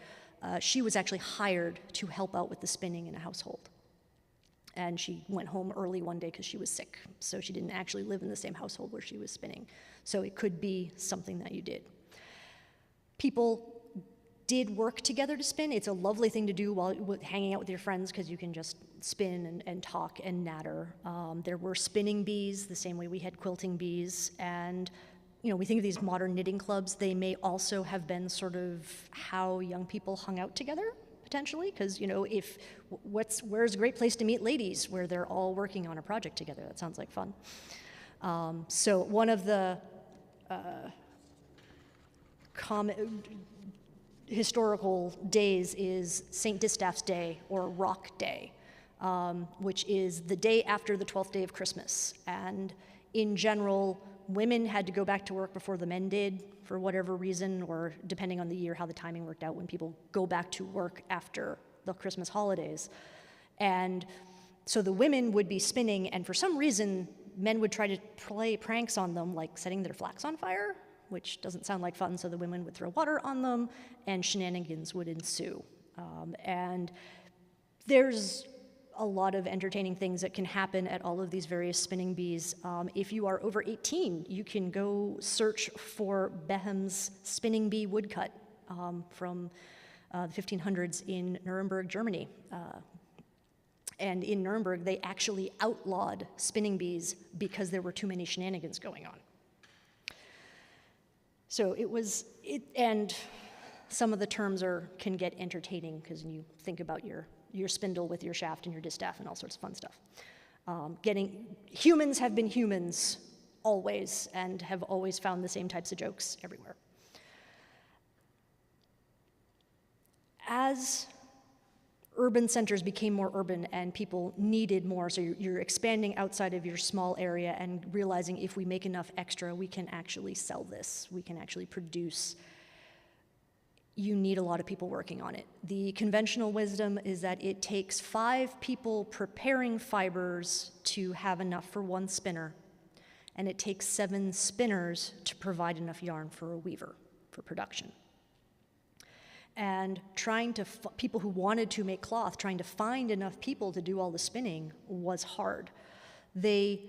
she was actually hired to help out with the spinning in a household. And she went home early one day because she was sick, so she didn't actually live in the same household where she was spinning. So it could be something that you did. People did work together to spin. It's a lovely thing to do while hanging out with your friends, because you can just spin and talk and natter. There were spinning bees, the same way we had quilting bees, and we think of these modern knitting clubs. They may also have been sort of how young people hung out together, potentially, because where's a great place to meet ladies where they're all working on a project together? That sounds like fun. So one of the historical days is St. Distaff's Day, or Rock Day, which is the day after the 12th day of Christmas. And in general, women had to go back to work before the men did, for whatever reason, or depending on the year, how the timing worked out when people go back to work after the Christmas holidays. And so the women would be spinning, and for some reason, men would try to play pranks on them, like setting their flax on fire, which doesn't sound like fun, so the women would throw water on them, and shenanigans would ensue. And there's a lot of entertaining things that can happen at all of these various spinning bees. If you are over 18, you can go search for Behm's spinning bee woodcut from the 1500s in Nuremberg, Germany. And in Nuremberg, they actually outlawed spinning bees because there were too many shenanigans going on. So and some of the terms can get entertaining, because you think about your spindle with your shaft and your distaff and all sorts of fun stuff. Humans have been humans always, and have always found the same types of jokes everywhere. As urban centers became more urban and people needed more, so you're expanding outside of your small area and realizing, if we make enough extra, we can actually sell this, we can actually produce. You need a lot of people working on it. The conventional wisdom is that it takes 5 people preparing fibers to have enough for one spinner, and it takes 7 spinners to provide enough yarn for a weaver for production. And people who wanted to make cloth, trying to find enough people to do all the spinning was hard. They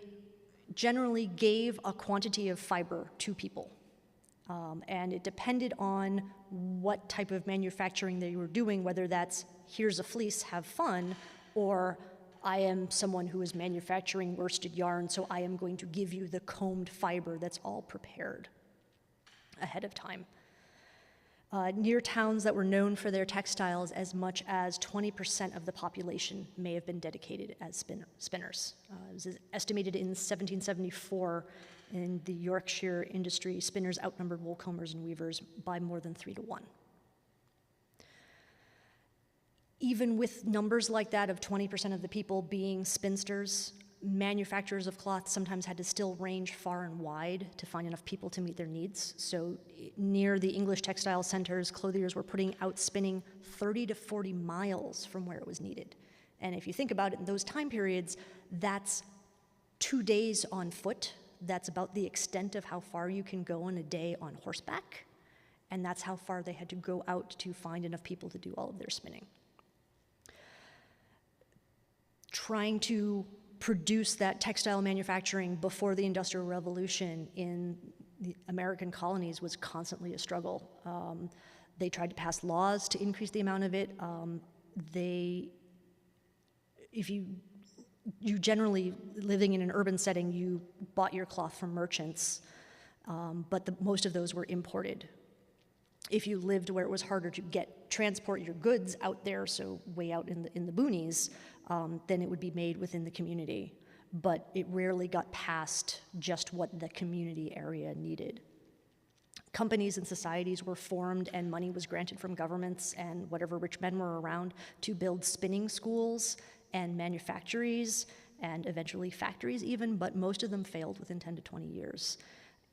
generally gave a quantity of fiber to people. And it depended on what type of manufacturing they were doing, whether that's, here's a fleece, have fun, or I am someone who is manufacturing worsted yarn, so I am going to give you the combed fiber that's all prepared ahead of time. Near towns that were known for their textiles, as much as 20% of the population may have been dedicated as spinners. It was estimated in 1774 in the Yorkshire industry, spinners outnumbered woolcombers and weavers by more than 3 to 1. Even with numbers like that of 20% of the people being spinsters, manufacturers of cloth sometimes had to still range far and wide to find enough people to meet their needs. So near the English textile centers, clothiers were putting out spinning 30 to 40 miles from where it was needed. And if you think about it, in those time periods, that's 2 days on foot. That's about the extent of how far you can go in a day on horseback. And that's how far they had to go out to find enough people to do all of their spinning. Trying to produce that textile manufacturing before the Industrial Revolution in the American colonies was constantly a struggle. They tried to pass laws to increase the amount of it. If you generally, living in an urban setting, you bought your cloth from merchants, but most of those were imported. If you lived where it was harder to transport your goods out there, so way out in the boonies, then it would be made within the community. But it rarely got past just what the community area needed. Companies and societies were formed and money was granted from governments and whatever rich men were around to build spinning schools and manufactories and eventually factories even, but most of them failed within 10 to 20 years.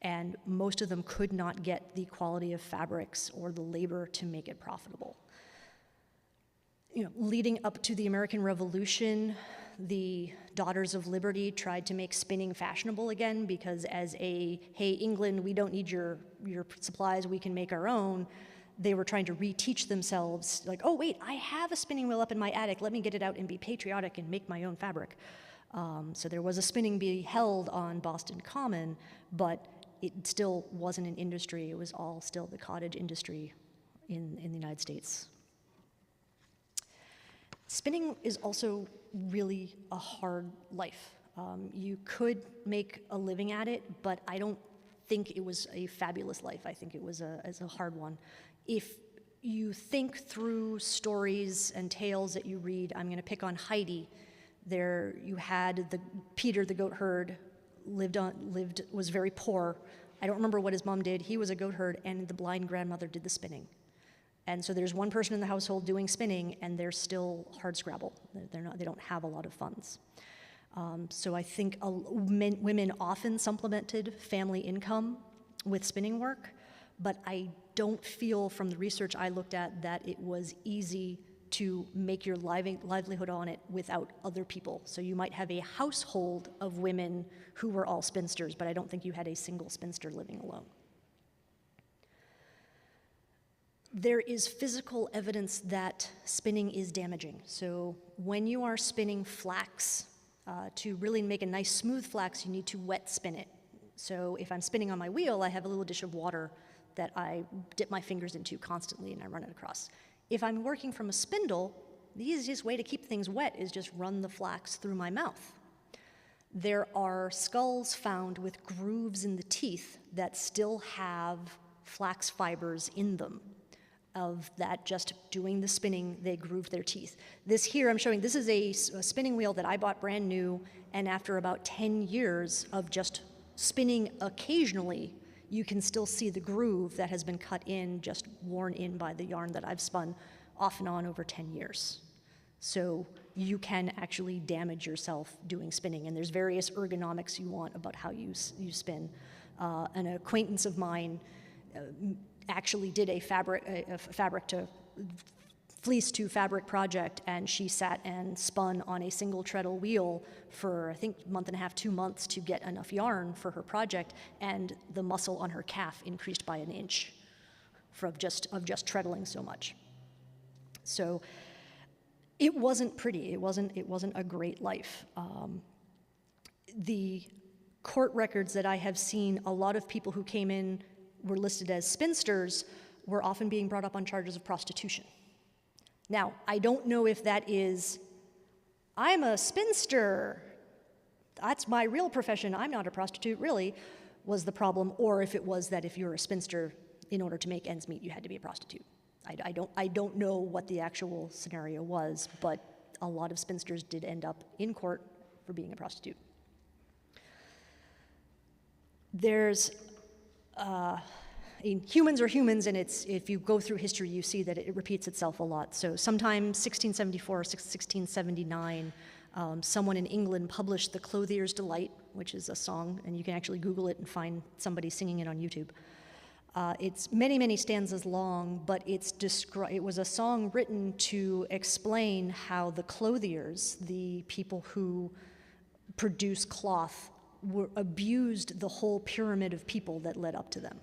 And most of them could not get the quality of fabrics or the labor to make it profitable. Leading up to the American Revolution, the Daughters of Liberty tried to make spinning fashionable again because hey, England, we don't need your supplies, we can make our own. They were trying to reteach themselves, like, oh wait, I have a spinning wheel up in my attic, let me get it out and be patriotic and make my own fabric. So there was a spinning bee held on Boston Common, but it still wasn't an industry, it was all still the cottage industry in the United States. Spinning is also really a hard life. You could make a living at it, but I don't think it was a fabulous life. I think it was a hard one. If you think through stories and tales that you read, I'm going to pick on Heidi. There you had Peter the goat herd was very poor. I don't remember what his mom did. He was a goat herd, and the blind grandmother did the spinning. And so there's one person in the household doing spinning, and they're still hardscrabble. They don't have a lot of funds. So I think women often supplemented family income with spinning work, but I don't feel from the research I looked at that it was easy to make your livelihood on it without other people. So you might have a household of women who were all spinsters, but I don't think you had a single spinster living alone. There is physical evidence that spinning is damaging. So when you are spinning flax, to really make a nice smooth flax, you need to wet spin it. So if I'm spinning on my wheel, I have a little dish of water that I dip my fingers into constantly and I run it across. If I'm working from a spindle, the easiest way to keep things wet is just run the flax through my mouth. There are skulls found with grooves in the teeth that still have flax fibers in them. Of that, just doing the spinning, they grooved their teeth. This here I'm showing, this is a spinning wheel that I bought brand new, and after about 10 years of just spinning occasionally, you can still see the groove that has been cut in, just worn in by the yarn that I've spun off and on over 10 years. So you can actually damage yourself doing spinning, and there's various ergonomics you want about how you spin. An acquaintance of mine actually did a fabric to fleece to fabric project, and she sat and spun on a single treadle wheel for I think a month and a half, 2 months to get enough yarn for her project, and the muscle on her calf increased by an inch of just treadling so much. So it wasn't pretty. It wasn't a great life. The court records that I have seen, a lot of people who came in were listed as spinsters were often being brought up on charges of prostitution. Now, I don't know if that is, I'm a spinster, that's my real profession, I'm not a prostitute, really, was the problem, or if it was that if you're a spinster, in order to make ends meet, you had to be a prostitute. I don't know what the actual scenario was, but a lot of spinsters did end up in court for being a prostitute. There's humans are humans, and if you go through history, you see that it repeats itself a lot. So sometime 1674 or 1679, someone in England published The Clothier's Delight, which is a song, and you can actually Google it and find somebody singing it on YouTube. It's many, many stanzas long, but it was a song written to explain how the clothiers, the people who produce cloth, abused the whole pyramid of people that led up to them.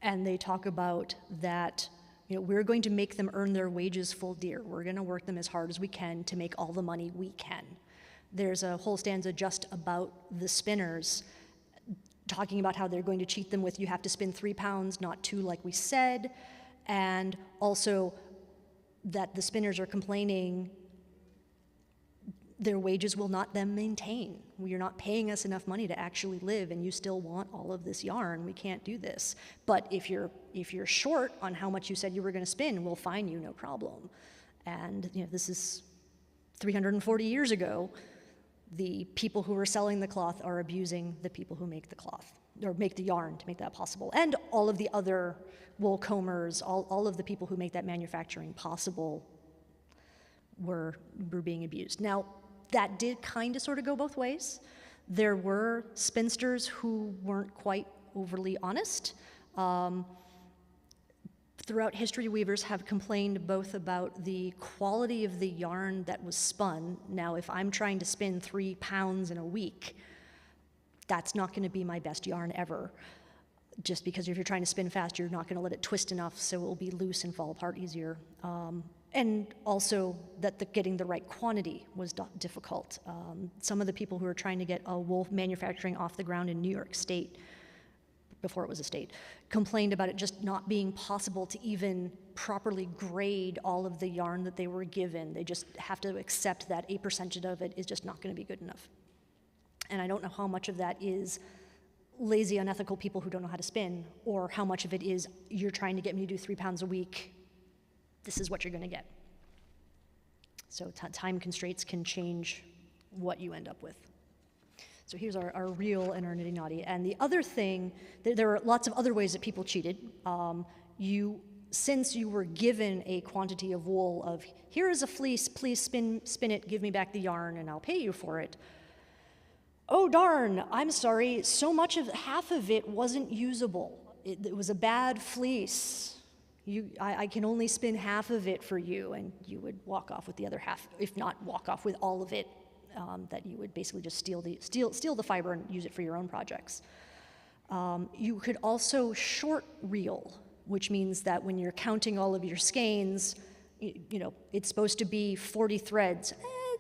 And they talk about that, we're going to make them earn their wages full dear. We're going to work them as hard as we can to make all the money we can. There's a whole stanza just about the spinners, talking about how they're going to cheat them with, you have to spin 3 pounds, not 2 like we said, And also that the spinners are complaining their wages will not then maintain. You're not paying us enough money to actually live, and you still want all of this yarn. We can't do this. But if you're short on how much you said you were going to spin, we'll fine you, no problem. And this is 340 years ago. The people who are selling the cloth are abusing the people who make the cloth, or make the yarn to make that possible. And all of the other wool combers, all of the people who make that manufacturing possible were being abused. Now, that did kind of sort of go both ways. There were spinsters who weren't quite overly honest. Throughout history, weavers have complained both about the quality of the yarn that was spun. Now, if I'm trying to spin 3 pounds in a week, that's not going to be my best yarn ever. Just because if you're trying to spin fast, you're not going to let it twist enough, so it will be loose and fall apart easier. And also that getting the right quantity was difficult. Some of the people who were trying to get a wool manufacturing off the ground in New York State, before it was a state, complained about it just not being possible to even properly grade all of the yarn that they were given. They just have to accept that a percentage of it is just not going to be good enough. And I don't know how much of that is lazy, unethical people who don't know how to spin, or how much of it is you're trying to get me to do 3 pounds a week. This is what you're going to get. So time constraints can change what you end up with. So here's our reel and our nitty-nitty. And the other thing, there are lots of other ways that people cheated. Since you were given a quantity of wool of, here is a fleece, please spin it, give me back the yarn, and I'll pay you for it. Oh darn, I'm sorry, half of it wasn't usable. It was a bad fleece. I can only spin half of it for you, and you would walk off with the other half, if not walk off with all of it, that you would basically just steal the fiber and use it for your own projects. You could also short reel, which means that when you're counting all of your skeins, it's supposed to be 40 threads.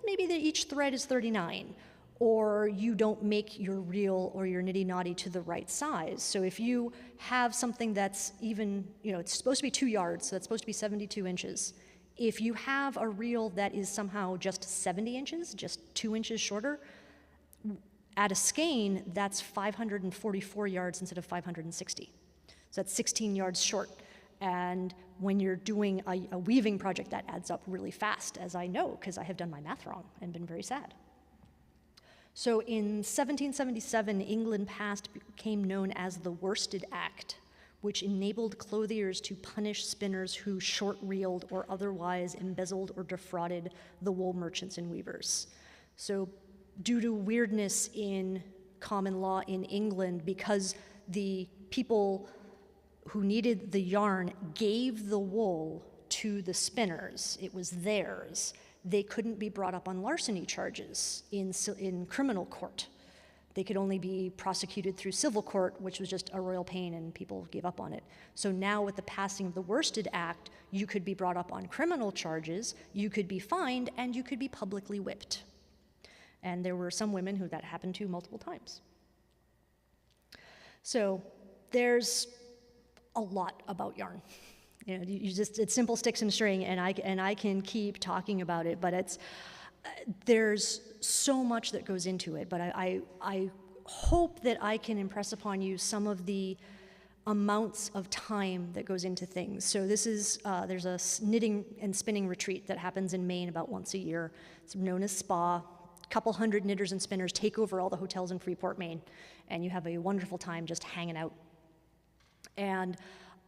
Maybe each thread is 39. Or you don't make your reel or your nitty-nitty to the right size. So if you have something that's even, it's supposed to be 2 yards, so that's supposed to be 72 inches. If you have a reel that is somehow just 70 inches, just 2 inches shorter, at a skein, that's 544 yards instead of 560. So that's 16 yards short. And when you're doing a weaving project, that adds up really fast, as I know, because I have done my math wrong and been very sad. So in 1777, England became known as the Worsted Act, which enabled clothiers to punish spinners who short-reeled or otherwise embezzled or defrauded the wool merchants and weavers. So due to weirdness in common law in England, because the people who needed the yarn gave the wool to the spinners, it was theirs, they couldn't be brought up on larceny charges in criminal court. They could only be prosecuted through civil court, which was just a royal pain, and people gave up on it. So now with the passing of the Worsted Act, you could be brought up on criminal charges, you could be fined, and you could be publicly whipped. And there were some women who that happened to multiple times. So there's a lot about yarn. It's simple sticks and string, and I can keep talking about it, but there's so much that goes into it. But I hope that I can impress upon you some of the amounts of time that goes into things. So this is there's a knitting and spinning retreat that happens in Maine about once a year. It's known as SPA. A couple hundred knitters and spinners take over all the hotels in Freeport, Maine, and you have a wonderful time just hanging out. And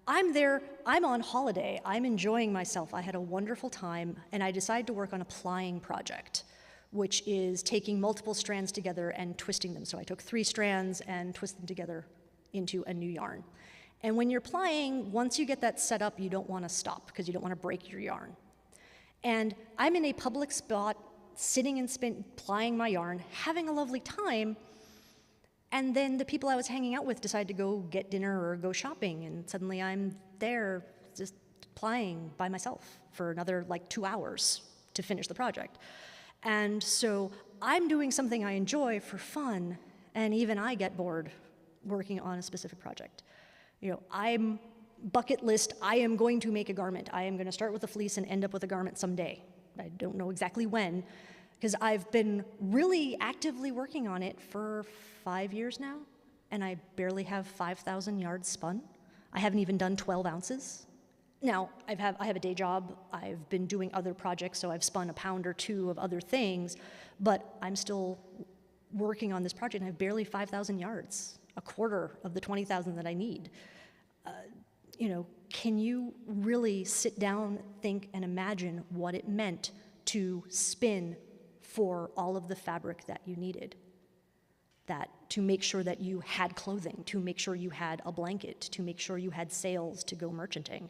I'm there, I'm on holiday, I'm enjoying myself, I had a wonderful time, and I decided to work on a plying project, which is taking multiple strands together and twisting them. So I took 3 strands and twisted them together into a new yarn. And when you're plying, once you get that set up, you don't want to stop because you don't want to break your yarn. And I'm in a public spot, sitting and plying my yarn, having a lovely time, and then the people I was hanging out with decided to go get dinner or go shopping, and suddenly I'm there just plying by myself for another 2 hours to finish the project. And so I'm doing something I enjoy for fun, and even I get bored working on a specific project. I'm bucket list, I am going to make a garment. I am going to start with a fleece and end up with a garment someday. I don't know exactly when, because I've been really actively working on it for 5 years now, and I barely have 5,000 yards spun. I haven't even done 12 ounces. Now, I have a day job. I've been doing other projects, so I've spun a pound or two of other things, but I'm still working on this project, and I have barely 5,000 yards, a quarter of the 20,000 that I need. Can you really sit down, think, and imagine what it meant to spin for all of the fabric that you needed? That to make sure that you had clothing, to make sure you had a blanket, to make sure you had sails to go merchanting.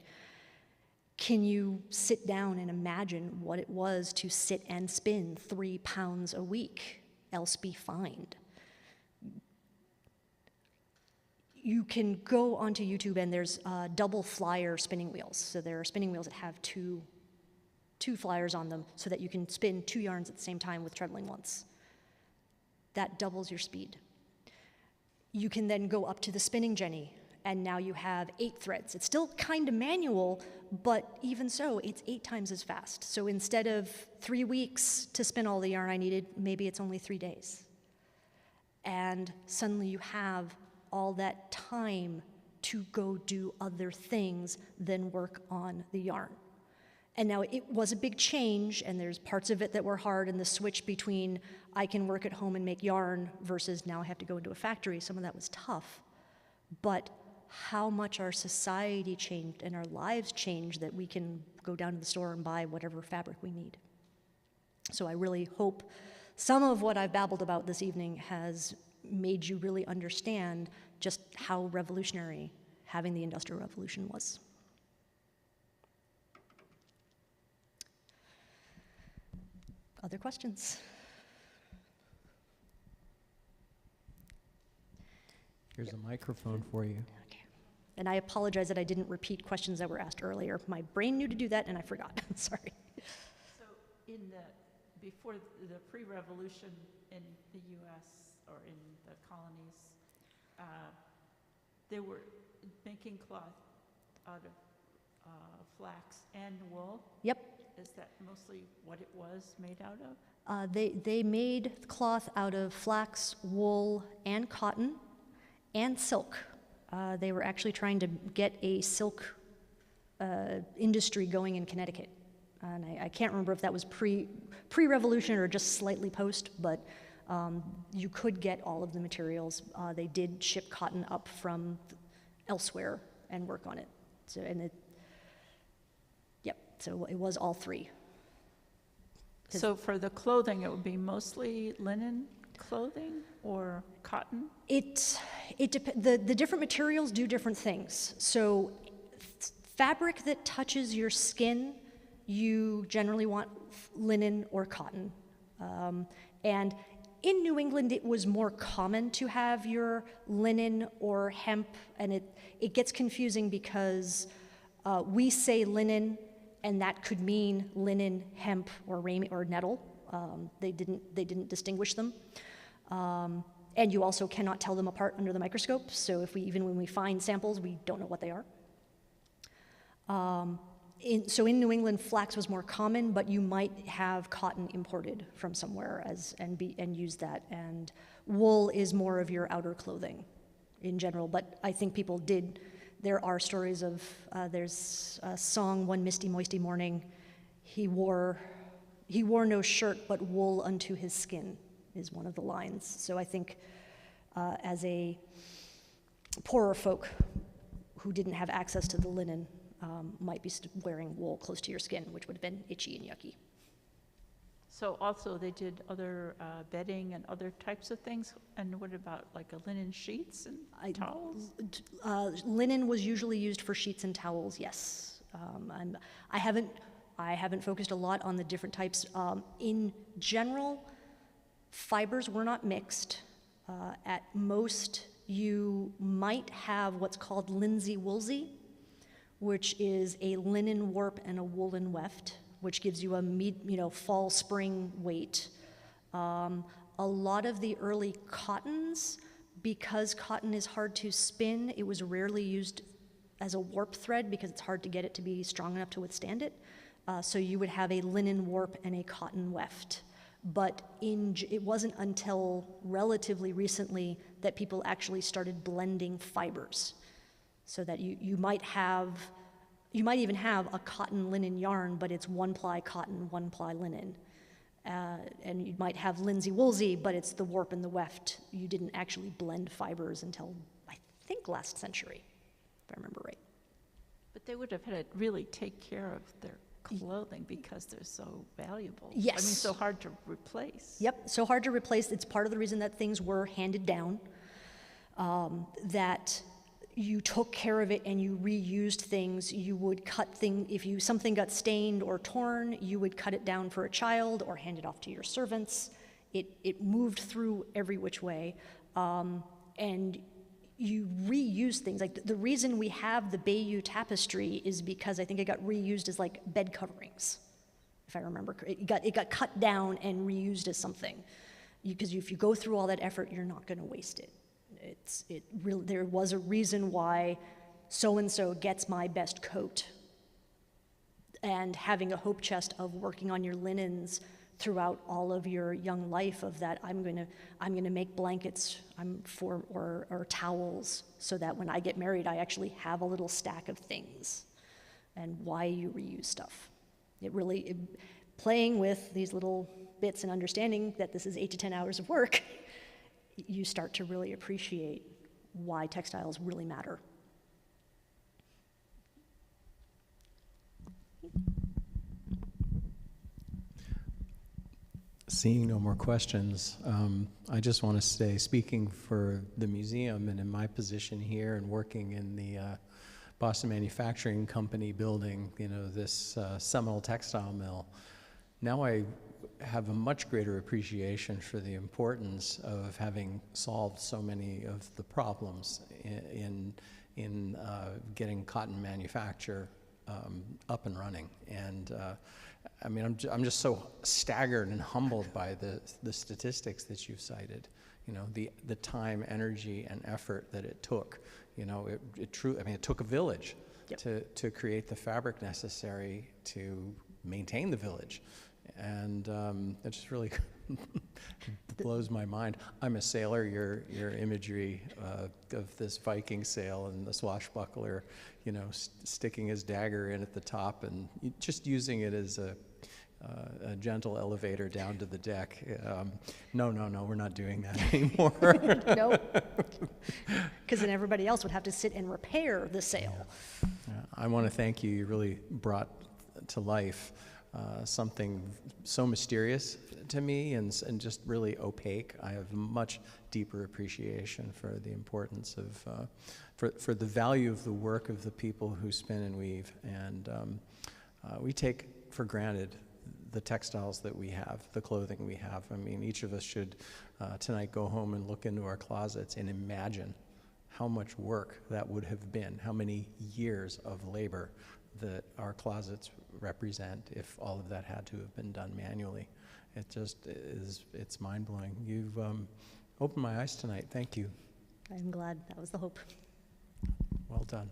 Can you sit down and imagine what it was to sit and spin 3 pounds a week, else be fined? You can go onto YouTube and there's double flyer spinning wheels. So there are spinning wheels that have two flyers on them so that you can spin 2 yarns at the same time with treadling once. That doubles your speed. You can then go up to the spinning jenny, and now you have 8 threads. It's still kind of manual, but even so, it's 8 times as fast. So instead of 3 weeks to spin all the yarn I needed, maybe it's only 3 days. And suddenly you have all that time to go do other things than work on the yarn. And now it was a big change, and there's parts of it that were hard, and the switch between I can work at home and make yarn versus now I have to go into a factory, some of that was tough. But how much our society changed and our lives changed that we can go down to the store and buy whatever fabric we need. So I really hope some of what I've babbled about this evening has made you really understand just how revolutionary having the Industrial Revolution was. Other questions? Here's a microphone for you. Okay. And I apologize that I didn't repeat questions that were asked earlier. My brain knew to do that, and I forgot. Sorry. So before the pre-revolution in the U.S. or in the colonies, they were making cloth out of flax and wool. Yep. Is that mostly what it was made out of? They made cloth out of flax, wool, and cotton, and silk. They were actually trying to get a silk industry going in Connecticut. And I can't remember if that was pre-revolution or just slightly post, but you could get all of the materials. They did ship cotton up from elsewhere and work on it. So it was all 3. So for the clothing, it would be mostly linen clothing or cotton? The different materials do different things. So fabric that touches your skin, you generally want linen or cotton. And in New England, it was more common to have your linen or hemp, and it gets confusing because we say linen, and that could mean linen, hemp, or nettle. They didn't distinguish them. And you also cannot tell them apart under the microscope, so even when we find samples, we don't know what they are. So in New England, flax was more common, but you might have cotton imported from somewhere and use that. And wool is more of your outer clothing in general, but I think people did. There are stories of, there's a song, One Misty Moisty Morning, he wore no shirt but wool unto his skin is one of the lines. So I think as a poorer folk who didn't have access to the linen might be wearing wool close to your skin, which would have been itchy and yucky. So also they did other bedding and other types of things. And what about like a linen sheets and towels? Linen was usually used for sheets and towels, yes. I haven't focused a lot on the different types. In general, fibers were not mixed. At most, you might have what's called linsey-woolsey, which is a linen warp and a woolen weft, which gives you a fall-spring weight. A lot of the early cottons, because cotton is hard to spin, it was rarely used as a warp thread because it's hard to get it to be strong enough to withstand it. So you would have a linen warp and a cotton weft. But it wasn't until relatively recently that people actually started blending fibers, so that you might even have a cotton linen yarn, but it's 1-ply cotton, 1-ply linen. And you might have linsey woolsey, but it's the warp and the weft. You didn't actually blend fibers until, I think, last century, if I remember right. But they would have had to really take care of their clothing because they're so valuable. Yes. I mean, so hard to replace. Yep, so hard to replace. It's part of the reason that things were handed down, that you took care of it and you reused things. You would cut things, if something got stained or torn, you would cut it down for a child or hand it off to your servants. It moved through every which way. And you reuse things. Like the reason we have the Bayeux tapestry is because I think it got reused as like bed coverings, if I remember. It got cut down and reused as something. Because if you go through all that effort, you're not going to waste it. There was a reason why so-and-so gets my best coat. And having a hope chest of working on your linens throughout all of your young life of that, I'm gonna make blankets or towels so that when I get married, I actually have a little stack of things, and why you reuse stuff. Playing with these little bits and understanding that this is 8 to 10 hours of work, you start to really appreciate why textiles really matter. Seeing no more questions, I just want to say, speaking for the museum and in my position here and working in the Boston Manufacturing Company building, this seminal textile mill, now I have a much greater appreciation for the importance of having solved so many of the problems in getting cotton manufacture up and running. And I mean, I'm just so staggered and humbled by the statistics that you've cited. The time, energy, and effort that it took. It took a village. Yep. to create the fabric necessary to maintain the village. And it just really blows my mind. I'm a sailor. Your imagery of this Viking sail and the swashbuckler, sticking his dagger in at the top and just using it as a gentle elevator down to the deck. No, we're not doing that anymore. No, because then everybody else would have to sit and repair the sail. Yeah. I want to thank you. You really brought to life something so mysterious to me and just really opaque. I have much deeper appreciation for the importance of, for the value of the work of the people who spin and weave. And we take for granted the textiles that we have, the clothing we have. I mean, each of us should tonight go home and look into our closets and imagine how much work that would have been, how many years of labor that our closets represent if all of that had to have been done manually. It just it's mind-blowing. You've opened my eyes tonight. Thank you. I'm glad that was the hope. Well done.